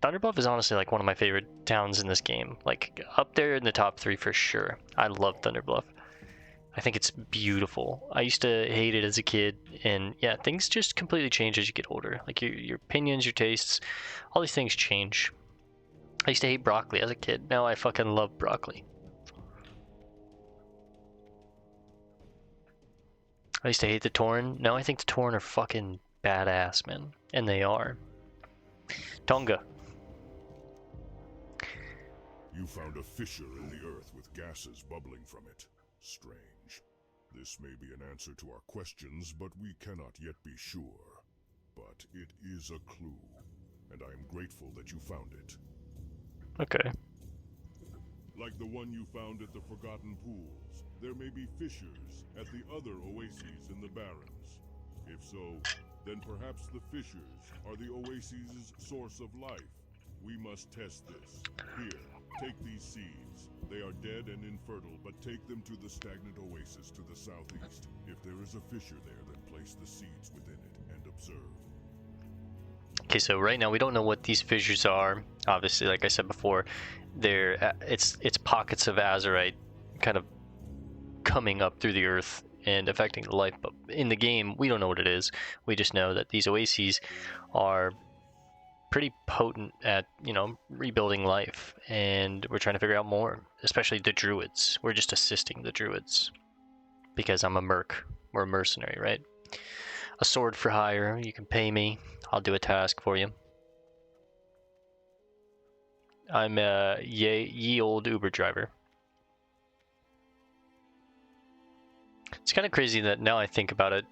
Thunderbluff is honestly like one of my favorite towns in this game. Like up there in the top 3 for sure. I love Thunderbluff. I think it's beautiful. I used to hate it as a kid, and yeah, things just completely change as you get older. Like your opinions, your tastes, all these things change. I used to hate broccoli as a kid. Now I fucking love broccoli. I used to hate the Tauren. Now I think the Tauren are fucking badass, man. And they are. Tonga. You found a fissure in the earth with gases bubbling from it. Strange. This may be an answer to our questions, but we cannot yet be sure. But it is a clue, and I am grateful that you found it. Okay. Like the one you found at the Forgotten Pools, there may be fissures at the other oases in the Barrens. If so, then perhaps the fissures are the oases' source of life. We must test this. Here, take these seeds. They are dead and infertile, but take them to the stagnant oasis to the southeast. If there is a fissure there, then place the seeds within it and observe. Okay, so right now we don't know what these fissures are. Obviously, like I said before, it's pockets of azurite kind of coming up through the earth and affecting the life. But in the game, we don't know what it is. We just know that these oases are pretty potent at, rebuilding life, and we're trying to figure out more, especially the druids. We're just assisting the druids because I'm a merc or a mercenary, right? A sword for hire. You can pay me. I'll do a task for you. I'm a ye old Uber driver. It's kind of crazy that now I think about it,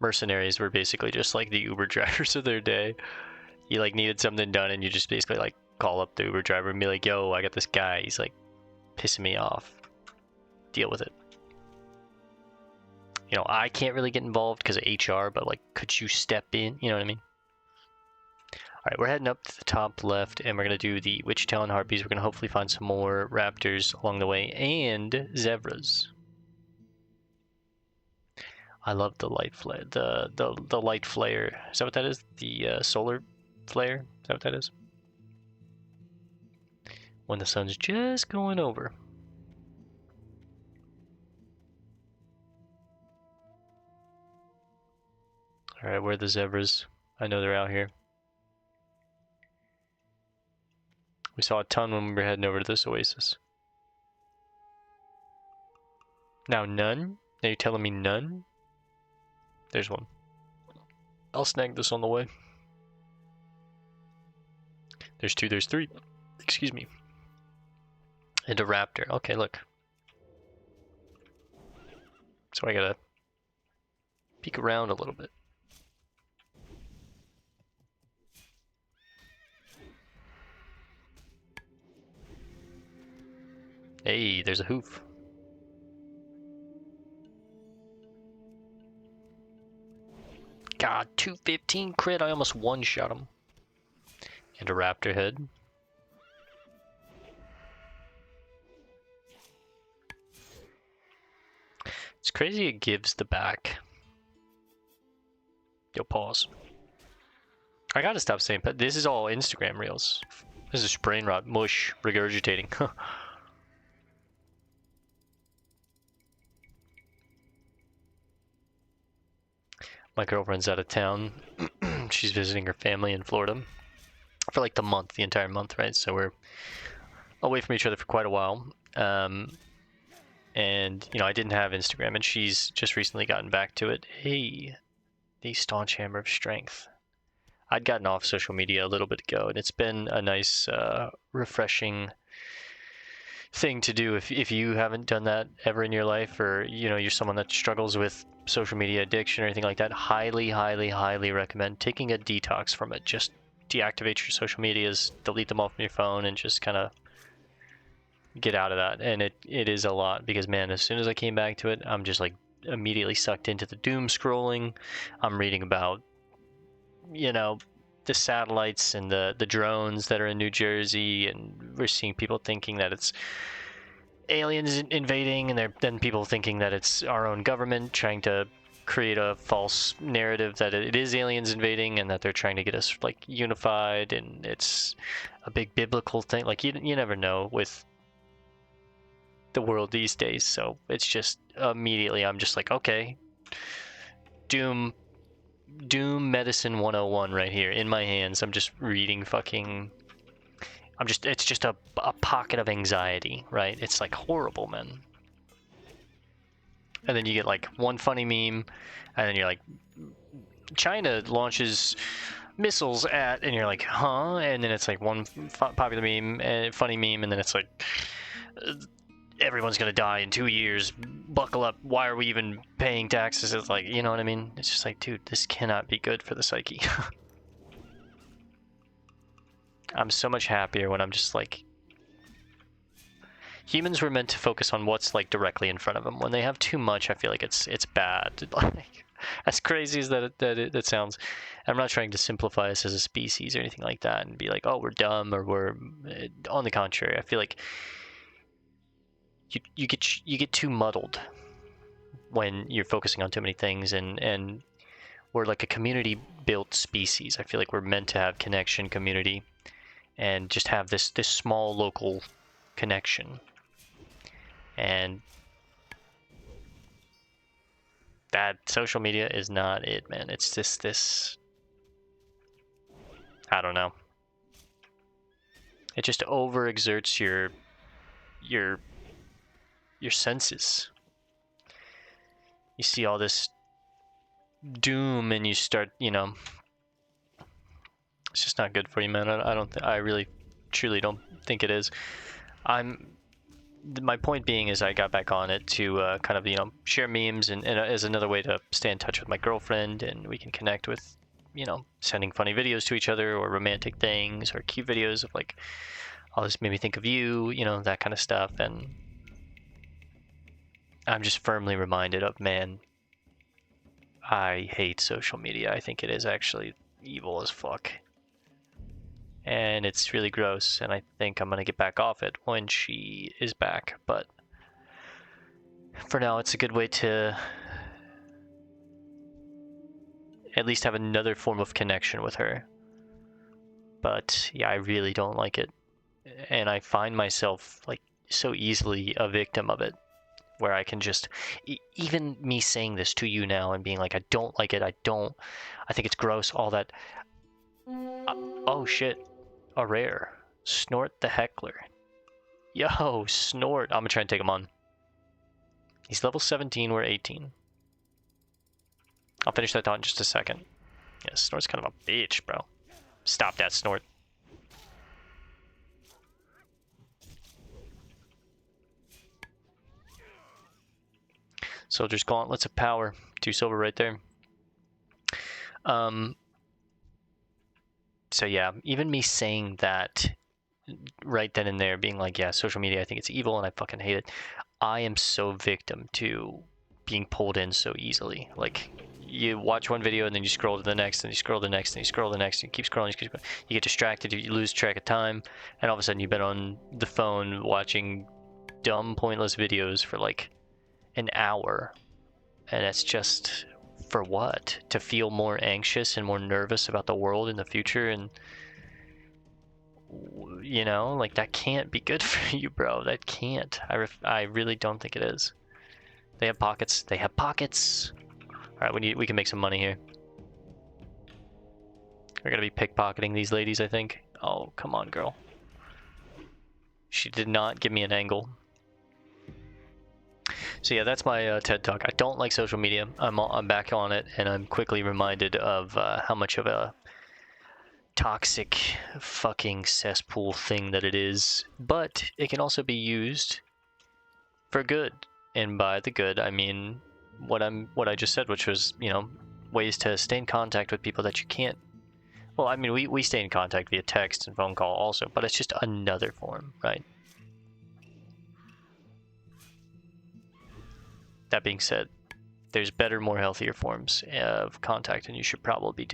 mercenaries were basically just like the Uber drivers of their day. You like needed something done and you just basically like call up the Uber driver and be like, yo, I got this guy, he's like pissing me off. Deal with it. I can't really get involved because of HR, but like, could you step in? You know what I mean? Alright, we're heading up to the top left and we're going to do the Witchtail and Harpies. We're going to hopefully find some more raptors along the way and zebras. I love the light flare, the light flare. Is that what that is? The solar flare? Is that what that is? When the sun's just going over. Alright, where are the zebras? I know they're out here. We saw a ton when we were heading over to this oasis. Now none? Are you telling me none? There's one. I'll snag this on the way. There's 2, there's 3. Excuse me. And a raptor. Okay, look. So I gotta peek around a little bit. Hey, there's a hoof. God, 215 crit. I almost one-shot him. And a raptor head. It's crazy it gives the back. Yo, pause. I gotta stop saying, but this is all Instagram reels. This is brain rot, mush, regurgitating. My girlfriend's out of town. She's visiting her family in Florida for like the entire month, right? So we're away from each other for quite a while. And, I didn't have Instagram, and she's just recently gotten back to it. Hey, The staunch hammer of strength. I'd gotten off social media a little bit ago, and it's been a nice, refreshing thing to do if you haven't done that ever in your life, or you're someone that struggles with social media addiction or anything like that. Highly recommend taking a detox from it. Just deactivate your social medias, delete them off from your phone, and just kind of get out of that. And it is a lot, because man, as soon as I came back to it, I'm just like immediately sucked into the doom scrolling. I'm reading about the satellites and the drones that are in New Jersey, and we're seeing people thinking that it's aliens invading, and then people thinking that it's our own government trying to create a false narrative that it is aliens invading, and that they're trying to get us like unified, and it's a big biblical thing. Like you never know with the world these days. So it's just immediately I'm just like, okay, doom medicine 101 right here in my hands. I'm just reading it's just a pocket of anxiety, right? It's like horrible, man. And then you get like one funny meme, and then you're like, China launches missiles at, and you're like, huh? And then it's like one popular meme and funny meme, and then it's like, everyone's gonna die in 2 years, buckle up, why are we even paying taxes? It's like, you know what I mean? It's just like, dude, this cannot be good for the psyche. I'm so much happier when I'm just like, humans were meant to focus on what's like directly in front of them. When they have too much, I feel like it's bad. Like, as crazy as that sounds, I'm not trying to simplify us as a species or anything like that and be like, oh, we're dumb, or we're, on the contrary. I feel like you get too muddled when you're focusing on too many things, and we're like a community built species. I feel like we're meant to have connection, community, and just have this small local connection. And that social media is not it, man. It's just this, I don't know. It just overexerts your senses. You see all this doom, and you start, it's just not good for you, man. I really, truly don't think it is. My point being is I got back on it to kind of, share memes and as another way to stay in touch with my girlfriend, and we can connect with, sending funny videos to each other, or romantic things, or cute videos of like, oh, this made me think of you, that kind of stuff. And I'm just firmly reminded of, man, I hate social media. I think it is actually evil as fuck. And it's really gross, and I think I'm gonna get back off it when she is back. But for now, it's a good way to at least have another form of connection with her. But yeah, I really don't like it. And I find myself like so easily a victim of it, where I can just, even me saying this to you now and being like, I don't like it, I think it's gross, all that. Oh shit, a rare. Snort the Heckler. Yo, Snort. I'm gonna try and take him on. He's level 17, we're 18. I'll finish that thought in just a second. Yeah, Snort's kind of a bitch, bro. Stop that, Snort. Soldier's Gauntlets of Power. 2 silver right there. So yeah, even me saying that right then and there, being like, yeah, social media, I think it's evil and I fucking hate it. I am so victim to being pulled in so easily. Like, you watch one video and then you scroll to the next, and you scroll to the next, and you scroll to the next, and you keep scrolling, you get distracted, you lose track of time, and all of a sudden you've been on the phone watching dumb, pointless videos for like an hour. And it's just, for what? To feel more anxious and more nervous about the world in the future, and like, that can't be good for you, bro. That can't. I really don't think it is. They have pockets. They have pockets. All right, we can make some money here. We're gonna be pickpocketing these ladies, I think. Oh, come on, girl. She did not give me an angle. So yeah, that's my TED Talk. I don't like social media. I'm back on it, and I'm quickly reminded of how much of a toxic fucking cesspool thing that it is. But it can also be used for good, and by the good, I mean what I just said, which was, you know, ways to stay in contact with people that you can't. Well, I mean, we stay in contact via text and phone call also, but it's just another form, right? That being said, there's better, more healthier forms of contact, and you should probably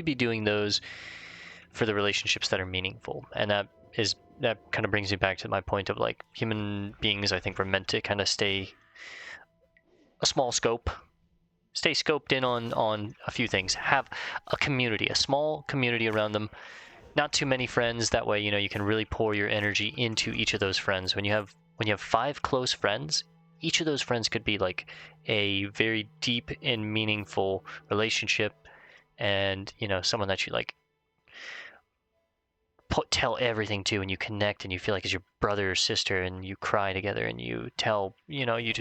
be doing those for the relationships that are meaningful. And that kind of brings me back to my point of, like, human beings, I think, were meant to kind of stay a small scope, stay scoped in on a few things, have a community, a small community around them, not too many friends. That way, you know, you can really pour your energy into each of those friends. When you have 5 close friends, each of those friends could be like a very deep and meaningful relationship, and, you know, someone that you like tell everything to, and you connect, and you feel like it's your brother or sister, and you cry together, and you tell, you know, you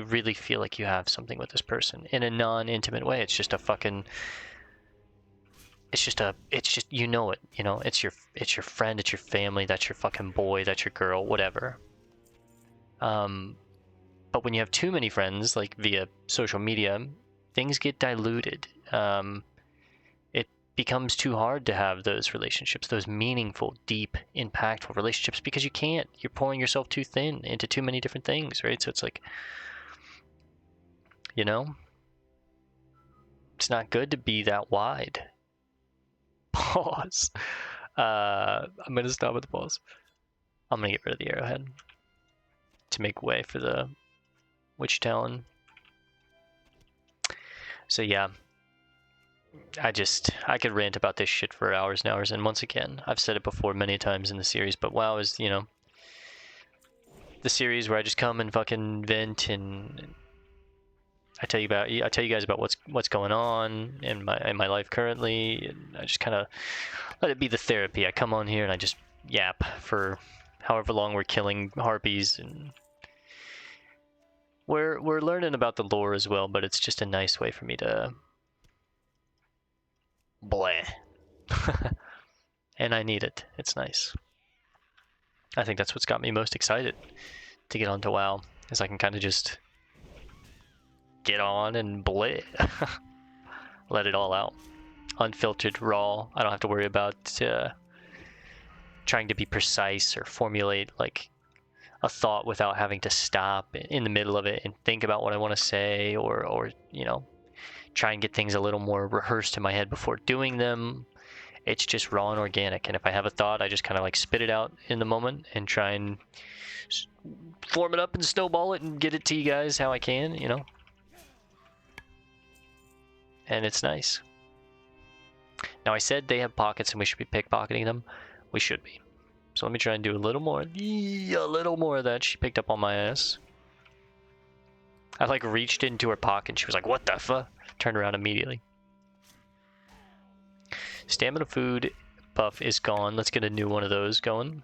really feel like you have something with this person in a non-intimate way. It's just, you know it, you know, it's your friend, it's your family, that's your fucking boy, that's your girl, whatever. But when you have too many friends, like via social media, things get diluted. It becomes too hard to have those relationships, those meaningful, deep, impactful relationships, because you can't. You're pouring yourself too thin into too many different things, right? So it's like, you know, it's not good to be that wide. Pause. I'm going to stop at the pause. I'm going to get rid of the arrowhead to make way for the Witch Talon. So yeah, I could rant about this shit for hours and hours, and once again, I've said it before many times in the series, but WoW is, you know, the series where I just come and fucking vent, and I tell you guys about what's going on in my life currently, and I just kind of let it be the therapy. I come on here and I just yap for however long we're killing harpies, and we're learning about the lore as well, but it's just a nice way for me to bleh. And I need it. It's nice. I think that's what's got me most excited to get onto WoW, is I can kind of just get on and bleh. Let it all out. Unfiltered, raw. I don't have to worry about trying to be precise or formulate like a thought without having to stop in the middle of it and think about what I want to say, or you know, try and get things a little more rehearsed in my head before doing them. It's just raw and organic, and if I have a thought, I just kind of like spit it out in the moment and try and form it up and snowball it and get it to you guys how I can, you know. And it's nice. Now, I said they have pockets and we should be pickpocketing them. We should be. So let me try and do a little more of that. She picked up on my ass. I like reached into her pocket and she was like, what the fuck? Turned around immediately. Stamina food buff is gone. Let's get a new one of those going.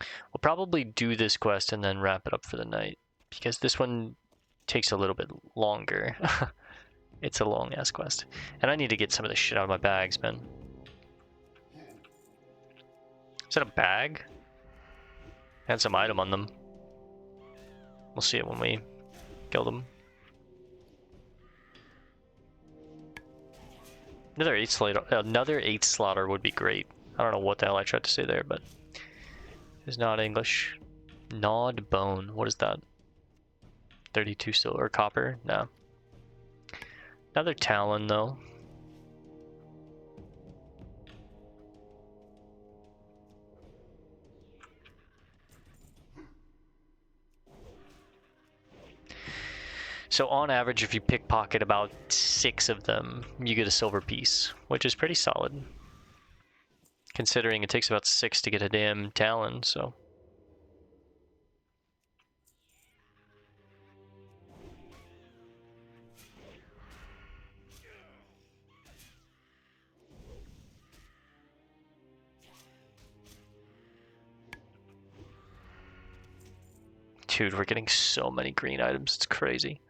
We'll probably do this quest and then wrap it up for the night, because this one takes a little bit longer. It's a long ass quest, and I need to get some of this shit out of my bags, man. Is that a bag? Had some item on them. We'll see it when we kill them. Another 8 slaughter would be great. I don't know what the hell I tried to say there, but it's not English. Gnawed bone. What is that? 32 silver or copper? No. Another talon, though. So on average, if you pickpocket about 6 of them, you get a silver piece, which is pretty solid, considering it takes about 6 to get a damn talon, so. Dude, we're getting so many green items. It's crazy.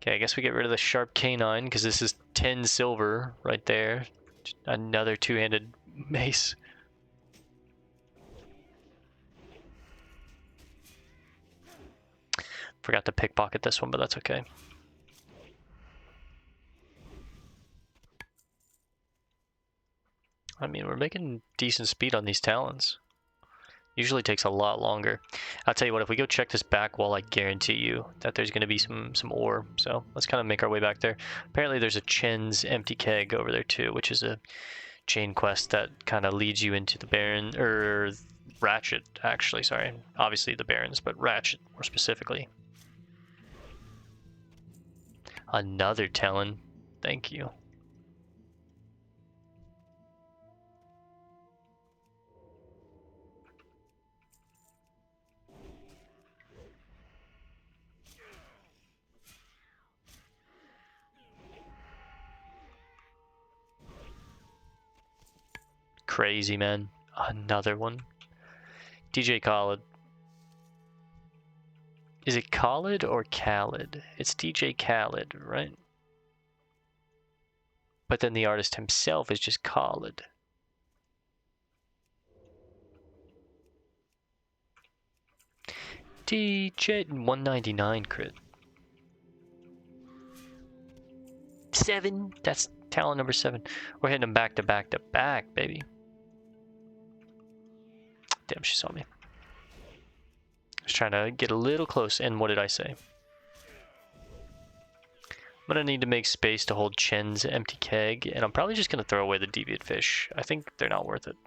Okay, I guess we get rid of the sharp canine because this is 10 silver right there. Another two-handed mace. Forgot to pickpocket this one, but that's okay. I mean, we're making decent speed on these talons. Usually takes a lot longer. I'll tell you what, if we go check this back wall, I guarantee you that there's going to be some ore. So let's kind of make our way back there. Apparently there's a Chen's empty keg over there too, which is a chain quest that kind of leads you into the Barren, or Ratchet, actually, sorry. Obviously the Barrens, but Ratchet more specifically. Another Talon. Thank you. Crazy, man. Another one. DJ Khaled. Is it Khaled or Khaled? It's DJ Khaled, right? But then the artist himself is just Khaled. DJ 199 crit. 7. That's talent number 7. We're hitting them back to back to back, baby. Damn, she saw me. I was trying to get a little close, and what did I say? I'm gonna need to make space to hold Chen's empty keg, and I'm probably just gonna throw away the deviant fish. I think they're not worth it.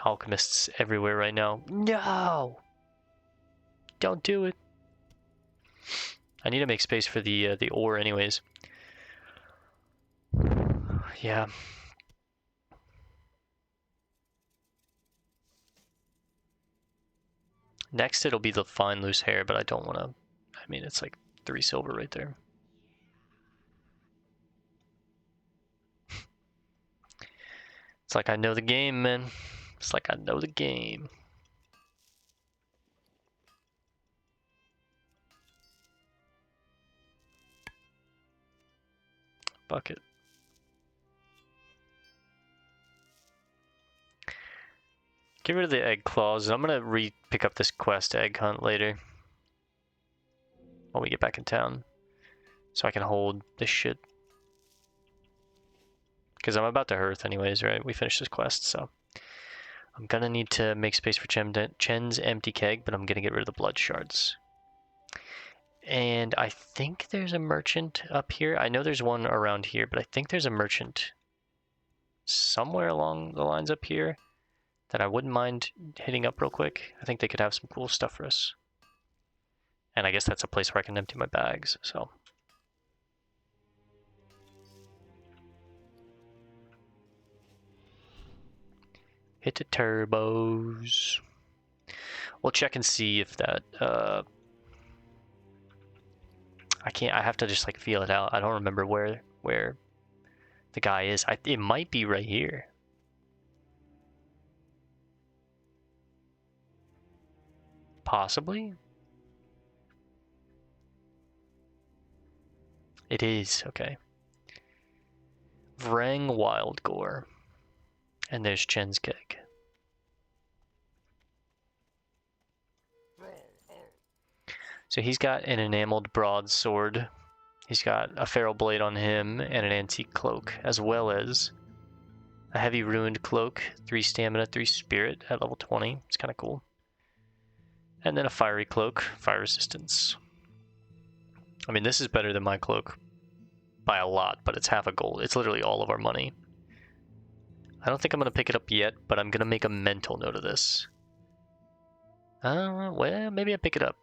Alchemists everywhere right now. No! Don't do it. I need to make space for the ore anyways. Yeah. Next it'll be the fine loose hair, but I don't want to. I mean, it's like 3 silver right there. It's like I know the game, man. It's like I know the game. Bucket. Get rid of the egg claws, and I'm gonna pick up this quest egg hunt later. When we get back in town. So I can hold this shit. Because I'm about to hearth anyways, right? We finished this quest, so. I'm gonna need to make space for Chen's empty keg, but I'm gonna get rid of the blood shards. And I think there's a merchant up here. I know there's one around here, but I think there's a merchant somewhere along the lines up here that I wouldn't mind hitting up real quick. I think they could have some cool stuff for us. And I guess that's a place where I can empty my bags, so. Hit the turbos. We'll check and see if that, I have to just like feel it out. I don't remember where the guy is. It might be right here. Possibly. It is, okay. Vrang Wildgore. And there's Chen's keg. So he's got an enameled broadsword. He's got a feral blade on him and an antique cloak, as well as a heavy ruined cloak, 3 stamina, 3 spirit at level 20. It's kind of cool. And then a fiery cloak, fire resistance. I mean, this is better than my cloak by a lot, but it's half a gold. It's literally all of our money. I don't think I'm going to pick it up yet, but I'm going to make a mental note of this. Well, maybe I pick it up.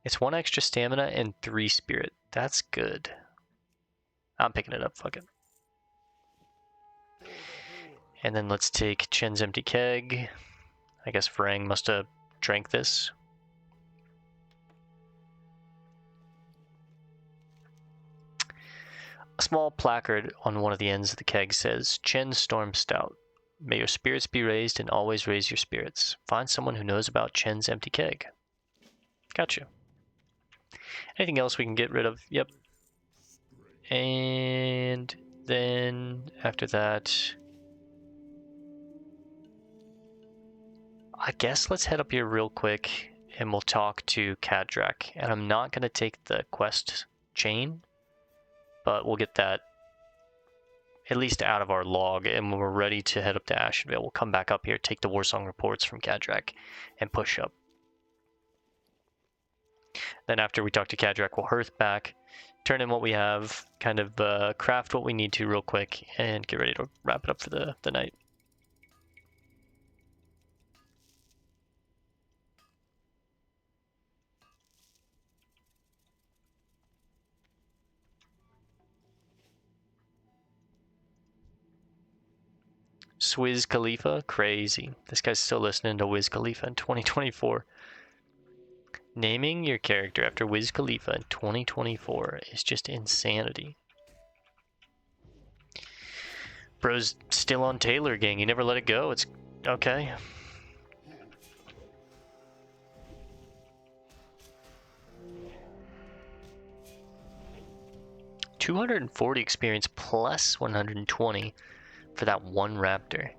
It's 1 extra stamina and 3 spirit. That's good. I'm picking it up, fuck it. And then let's take Chen's empty keg. I guess Vrang must have drank this. A small placard on one of the ends of the keg says, Chen Storm Stout. May your spirits be raised and always raise your spirits. Find someone who knows about Chen's empty keg. Gotcha. Anything else we can get rid of? Yep. And then after that, I guess let's head up here real quick and we'll talk to Kadrak. And I'm not going to take the quest chain, but we'll get that at least out of our log, and when we're ready to head up to Ashenvale, we'll come back up here, take the Warsong reports from Kadrak, and push up. Then after we talk to Kadrak, we'll hearth back, turn in what we have, kind of craft what we need to real quick, and get ready to wrap it up for the night. Wiz Khalifa, crazy. This guy's still listening to Wiz Khalifa in 2024. Naming your character after Wiz Khalifa in 2024 is just insanity. Bro's still on Taylor, gang. You never let it go. It's okay. $240 experience plus 120 for that one raptor.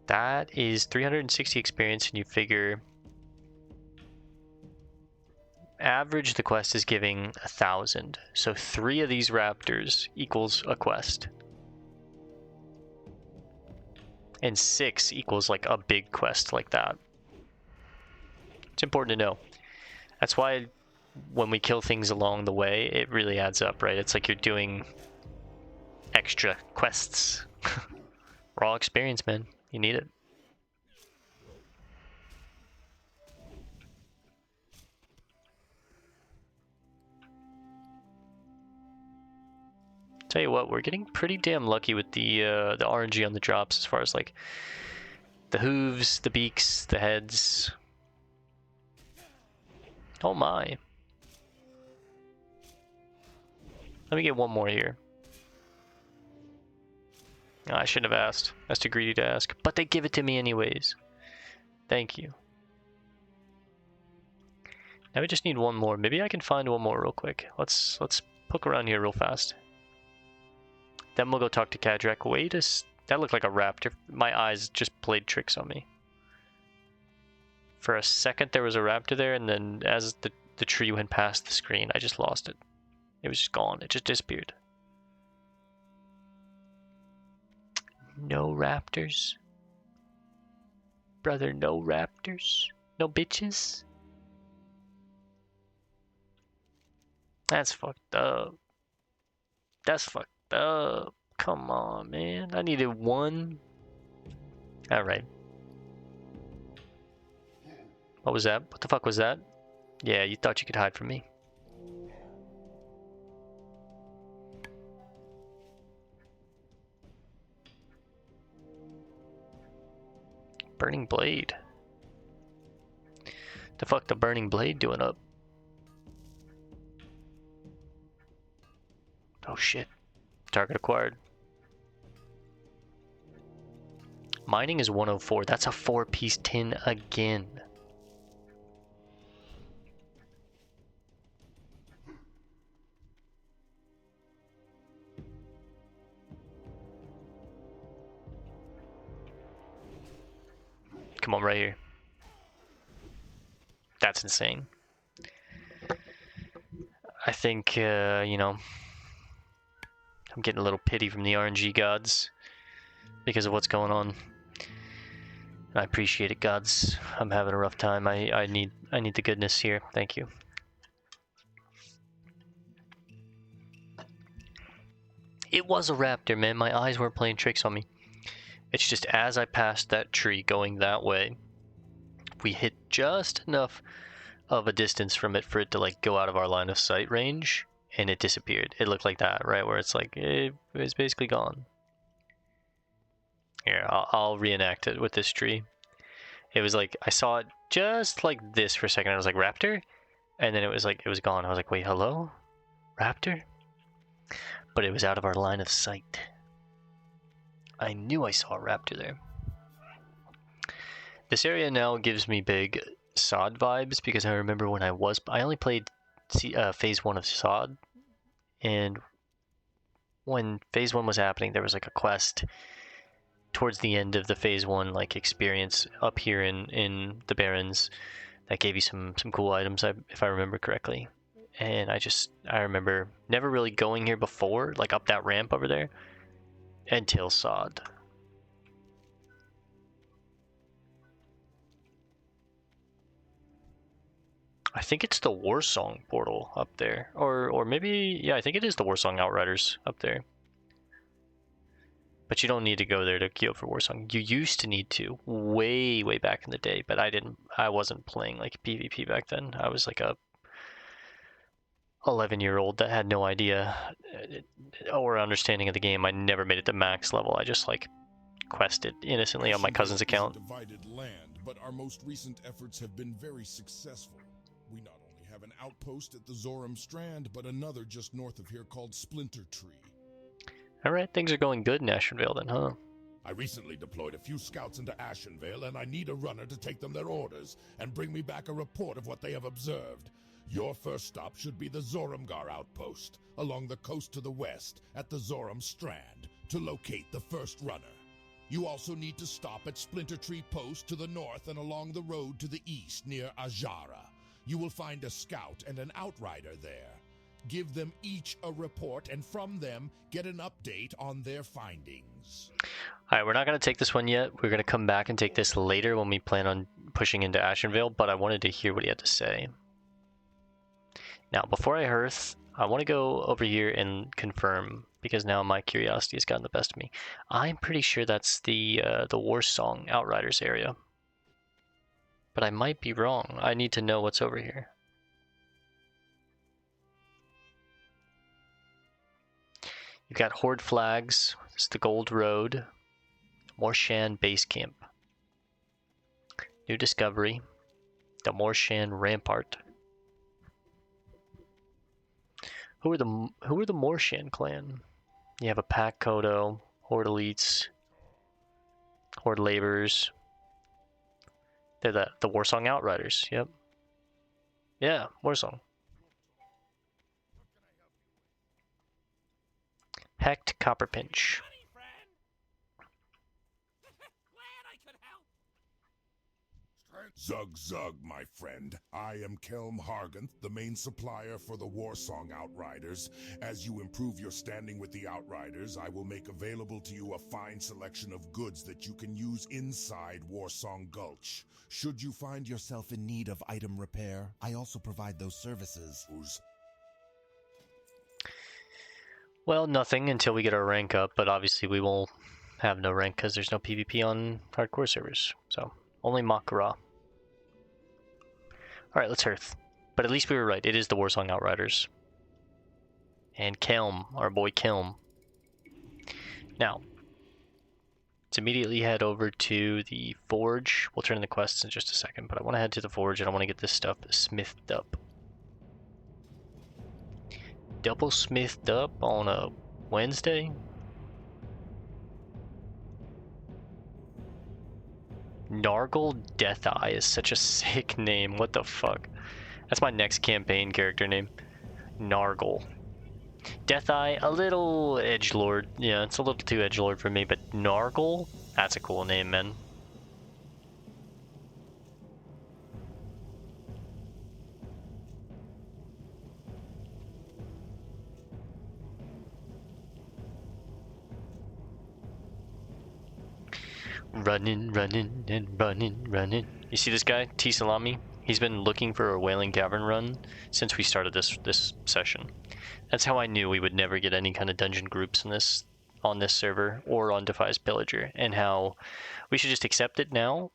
That is 360 experience, and you figure average the quest is giving 1,000. So 3 of these raptors equals a quest. And 6 equals like a big quest like that. It's important to know. That's why when we kill things along the way, it really adds up, right? It's like you're doing extra quests. Raw experience, man. You need it. Tell you what, we're getting pretty damn lucky with the RNG on the drops as far as like the hooves, the beaks, the heads. Oh my. Let me get one more here. Oh, I shouldn't have asked. That's too greedy to ask. But they give it to me anyways. Thank you. Now we just need one more. Maybe I can find one more real quick. Let's poke around here real fast. Then we'll go talk to Kadrak. Wait that looked like a raptor. My eyes just played tricks on me. For a second there was a raptor there, and then as the tree went past the screen, I just lost it. It was just gone. It just disappeared. No raptors. Brother, no raptors. No bitches. That's fucked up. That's fucked up. Come on, man. I needed one. Alright. What was that? What the fuck was that? Yeah, you thought you could hide from me. Burning blade. The fuck the burning blade doing up? Oh shit. Target acquired. Mining is 104. That's a 4-piece tin again. Come on, right here. That's insane. I think, you know, I'm getting a little pity from the RNG gods because of what's going on. I appreciate it, gods. I'm having a rough time. I need the goodness here. Thank you. It was a raptor, man. My eyes weren't playing tricks on me. It's just as I passed that tree going that way, we hit just enough of a distance from it for it to like go out of our line of sight range, and it disappeared. It looked like that, right? Where it's like, it was basically gone. Here, I'll reenact it with this tree. It was like, I saw it just like this for a second. I was like, raptor? And then it was like, it was gone. I was like, wait, hello? Raptor? But it was out of our line of sight. I knew I saw a raptor there. This area now gives me big Sod vibes because I remember when I only played phase 1 of Sod, and when phase 1 was happening, there was like a quest towards the end of the phase 1 like experience up here in the Barrens that gave you some cool items, if I remember correctly. And I remember never really going here before, like up that ramp over there, until Sod. I think it's the Warsong portal up there. Or maybe, yeah, I think it is the Warsong Outriders up there. But you don't need to go there to queue up for Warsong. You used to need to, way back in the day, but I wasn't playing like PvP back then. I was like a 11-year-old that had no idea or understanding of the game. I never made it to max level. I just like quested innocently on my cousin's account. Divided land, but our most recent efforts have been very successful. We not only have an outpost at the Zoram Strand, but another just north of here called Splinter Tree. Alright, things are going good in Ashenvale then, huh? I recently deployed a few scouts into Ashenvale, and I need a runner to take them their orders and bring me back a report of what they have observed. Your first stop should be the Zoramgar outpost, along the coast to the west, at the Zoram Strand, to locate the first runner. You also need to stop at Splinter Tree Post to the north and along the road to the east near Ajara. You will find a scout and an outrider there. Give them each a report, and from them, get an update on their findings. Alright, we're not going to take this one yet. We're going to come back and take this later when we plan on pushing into Ashenvale, but I wanted to hear what he had to say. Now, before I hearth, I want to go over here and confirm, because now my curiosity has gotten the best of me. I'm pretty sure that's the Warsong Outriders area. But I might be wrong. I need to know what's over here. You've got Horde flags. It's the Gold Road. Morshan Base Camp. New discovery. The Morshan Rampart. Who are the Morshan clan? You have a Pack Kodo, Horde Elites, Horde Laborers. They're the Warsong Outriders, yep. Yeah, Warsong. Hecht Copperpinch. Zug Zug, my friend. I am Kelm Harganth, the main supplier for the Warsong Outriders. As you improve your standing with the Outriders, I will make available to you a fine selection of goods that you can use inside Warsong Gulch. Should you find yourself in need of item repair, I also provide those services. Well, nothing until we get our rank up, but obviously we will have no rank because there's no PvP on hardcore servers. So, only Makara. Alright, let's hearth. But at least we were right, it is the Warsong Outriders. And Kelm, our boy Kelm. Now, let's immediately head over to the Forge. We'll turn in the quests in just a second, but I want to head to the Forge and I want to get this stuff smithed up. Double smithed up on a Wednesday? Nargle Deatheye is such a sick name. What the fuck? That's my next campaign character name. Nargle. Deatheye, a little edgelord. Yeah, it's a little too edgelord for me, but Nargle? That's a cool name, man. Running, running, and running, running. You see this guy, T Salami? He's been looking for a Wailing Cavern run since we started this session. That's how I knew we would never get any kind of dungeon groups on this server or on Defies Pillager, and how we should just accept it now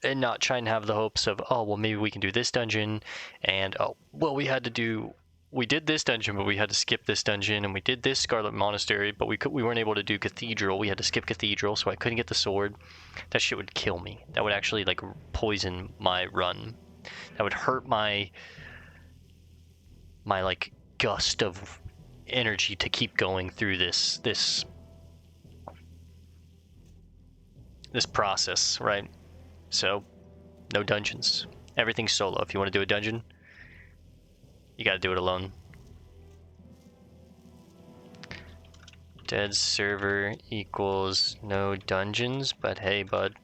and not try and have the hopes of, oh, well, maybe we can do this dungeon, and oh, well, we did this dungeon, but we had to skip this dungeon, and we did this Scarlet Monastery, but we weren't able to do Cathedral. We had to skip Cathedral, so I couldn't get the sword. That shit would kill me. That would actually, like, poison my run. That would hurt my like, gust of energy to keep going through this this process, right? So, no dungeons. Everything's solo. If you want to do a dungeon, you gotta do it alone. Dead server equals no dungeons, but hey bud,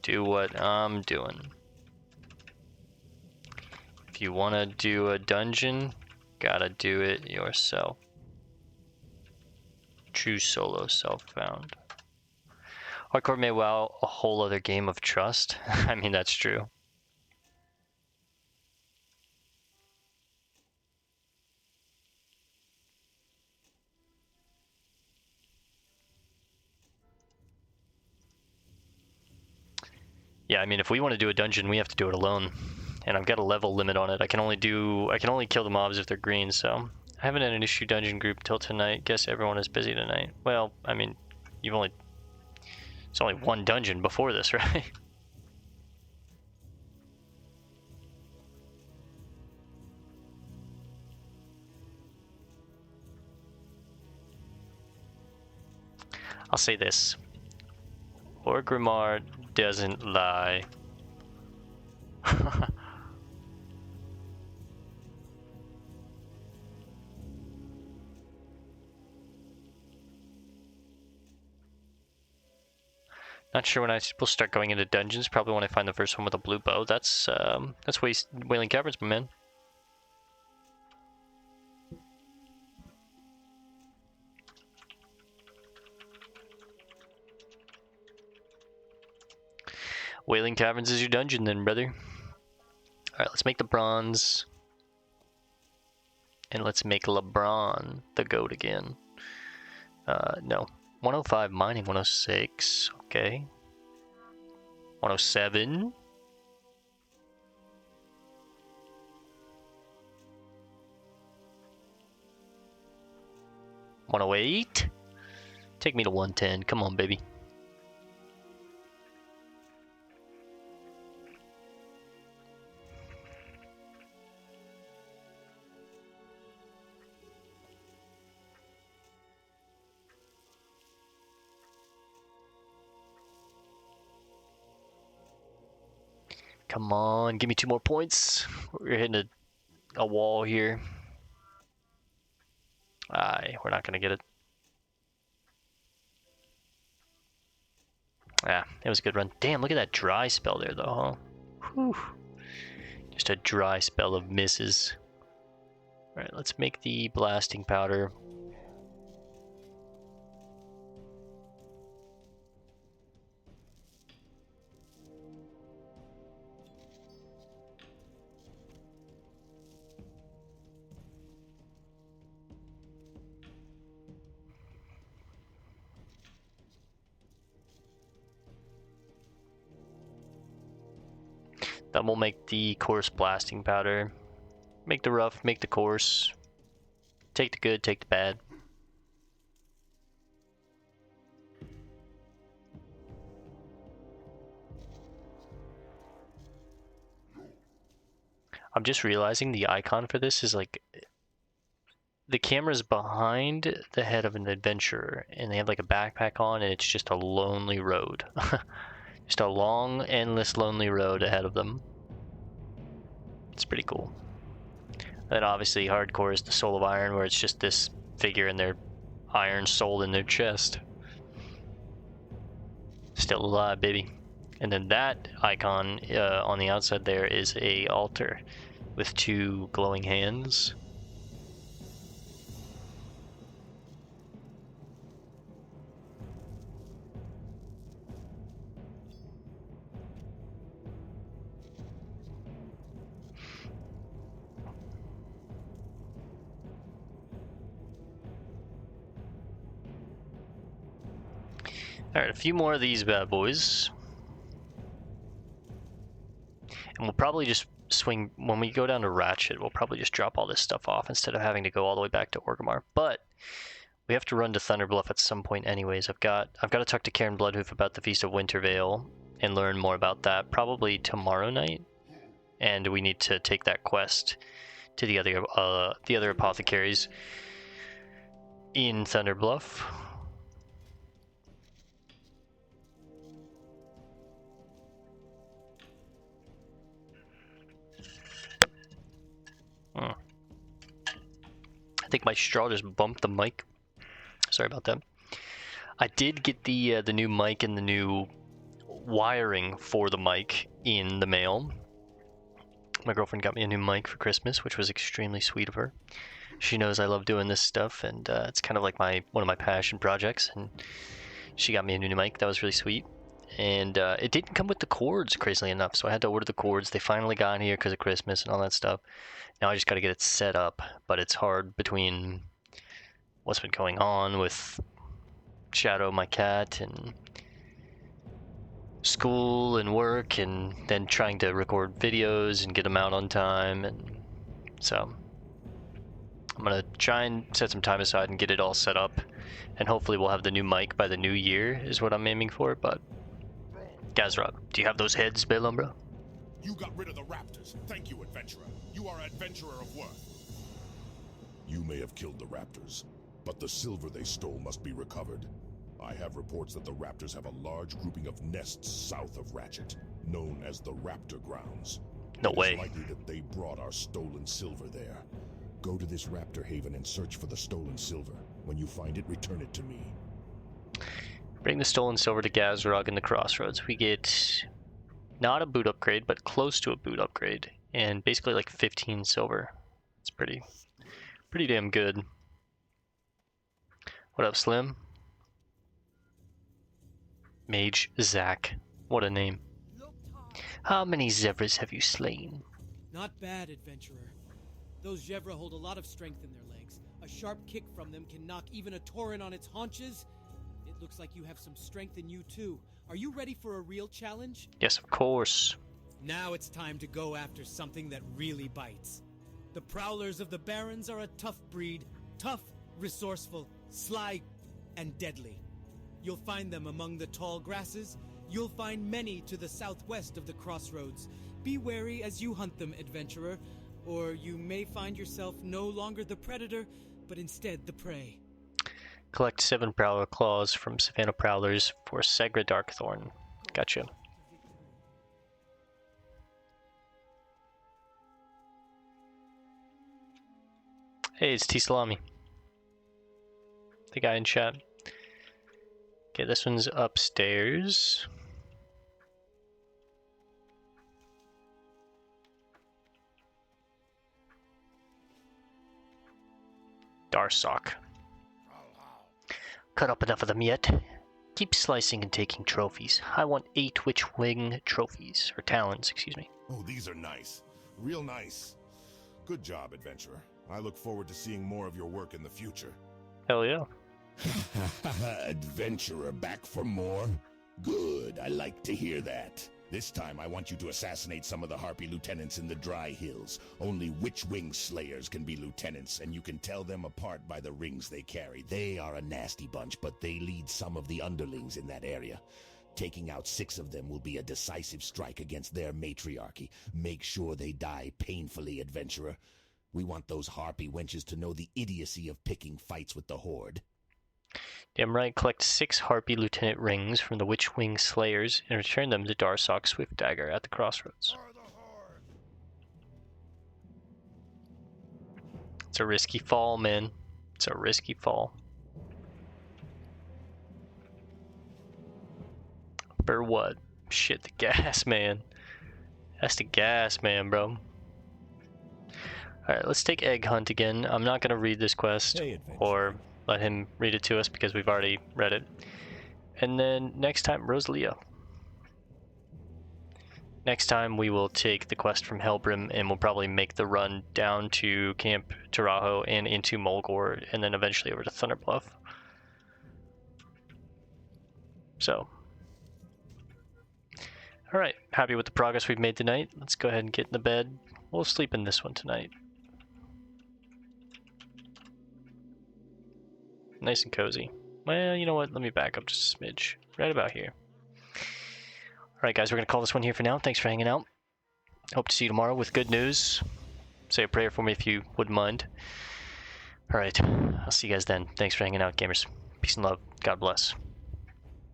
do what I'm doing. If you want to do a dungeon, gotta do it yourself. True solo self-found. Hardcore may wow a whole other game of trust. I mean, that's true. Yeah, I mean, if we want to do a dungeon, we have to do it alone. And I've got a level limit on it. I can only kill the mobs if they're green, so I haven't had an issue dungeon group till tonight. Guess everyone is busy tonight. Well, I mean, it's only one dungeon before this, right? I'll say this. Orgrimmar doesn't lie. Not sure when will start going into dungeons. Probably when I find the first one with a blue bow. That's Wailing Caverns, my man. Wailing Caverns is your dungeon then, brother. Alright, let's make the bronze. And let's make LeBron the GOAT again. No. 105 mining, 106. Okay. 107. 108. Take me to 110. Come on, baby. Come on, give me 2 more points. We're hitting a wall here. We're not gonna get it. It was a good run. Damn, look at that dry spell there, though, huh? Whew. Just a dry spell of misses. Alright, let's make the blasting powder. Then we'll make the coarse blasting powder. Make the rough, make the coarse. Take the good, take the bad. I'm just realizing the icon for this is like the camera's behind the head of an adventurer and they have like a backpack on and it's just a lonely road. Just a long, endless, lonely road ahead of them. It's pretty cool. And then obviously hardcore is the Soul of Iron, where it's just this figure and their iron soul in their chest. Still alive, baby. And then that icon on the outside there is a altar with 2 glowing hands. Alright, a few more of these bad boys. And we'll probably just swing, when we go down to Ratchet, we'll probably just drop all this stuff off instead of having to go all the way back to Orgrimmar. But we have to run to Thunderbluff at some point anyways. I've got to talk to Karen Bloodhoof about the Feast of Wintervale and learn more about that, probably tomorrow night. And we need to take that quest to the other apothecaries in Thunderbluff. think my straw just bumped the mic. Sorry about that. I did get the new mic and the new wiring for the mic in the mail. My girlfriend got me a new mic for Christmas, which was extremely sweet of her. She knows I love doing this stuff, and it's kind of like one of my passion projects, and she got me a new mic. That was really sweet. And it didn't come with the cords, crazily enough, so I had to order the cords. They finally got here because of Christmas and all that stuff. Now I just got to get it set up, but it's hard between what's been going on with Shadow, my cat, and school and work, and then trying to record videos and get them out on time. And so I'm gonna try and set some time aside and get it all set up, and hopefully we'll have the new mic by the new year is what I'm aiming for. But Gazrog, do you have those heads, Belumbra? You got rid of the raptors. Thank you, adventurer. You are an adventurer of worth. You may have killed the raptors, but the silver they stole must be recovered. I have reports that the raptors have a large grouping of nests south of Ratchet, known as the Raptor Grounds. No way. It is likely that they brought our stolen silver there. Go to this raptor haven and search for the stolen silver. When you find it, return it to me. Bring the stolen silver to Gazrog in the Crossroads. We get not a boot upgrade, but close to a boot upgrade, and basically like 15 silver. It's pretty damn good. What up, Slim? Mage Zack. What a name. How many zebras have you slain? Not bad, adventurer. Those zebra hold a lot of strength in their legs. A sharp kick from them can knock even a tauren on its haunches. It looks like you have some strength in you too. Are you ready for a real challenge? Yes, of course. Now it's time to go after something that really bites. The prowlers of the Barrens are a tough breed. Tough, resourceful, sly, and deadly. You'll find them among the tall grasses. You'll find many to the southwest of the Crossroads. Be wary as you hunt them, adventurer, or you may find yourself no longer the predator, but instead the prey. Collect 7 Prowler Claws from Savannah Prowlers for Segra Darkthorn. Gotcha. Hey, it's T-Salami. The guy in chat. Okay, this one's upstairs. Darsock. Cut up enough of them yet? Keep slicing and taking trophies. I want 8 witch-wing trophies. Or talons, excuse me. Oh, these are nice. Real nice. Good job, adventurer. I look forward to seeing more of your work in the future. Hell yeah. Adventurer back for more? Good, I like to hear that. This time I want you to assassinate some of the harpy lieutenants in the Dry Hills. Only witch-wing slayers can be lieutenants, and you can tell them apart by the rings they carry. They are a nasty bunch, but they lead some of the underlings in that area. Taking out 6 of them will be a decisive strike against their matriarchy. Make sure they die painfully, adventurer. We want those harpy wenches to know the idiocy of picking fights with the horde. Damn right, collect 6 Harpy Lieutenant rings from the Witchwing Slayers and return them to Darsock Swiftdagger at the Crossroads. It's a risky fall, man. It's a risky fall. For what? Shit, the gas, man. That's the gas, man, bro. Alright, let's take Egg Hunt again. I'm not going to read this quest or let him read it to us because we've already read it. And then next time, Rosalia. Next time we will take the quest from Helbrim and we'll probably make the run down to Camp Tarajo and into Mulgore and then eventually over to Thunderbluff. So, alright, happy with the progress we've made tonight. Let's go ahead and get in the bed. We'll sleep in this one tonight. Nice and cozy. Well, you know what? Let me back up just a smidge. Right about here. Alright guys, we're going to call this one here for now. Thanks for hanging out. Hope to see you tomorrow with good news. Say a prayer for me if you wouldn't mind. Alright, I'll see you guys then. Thanks for hanging out, gamers. Peace and love. God bless.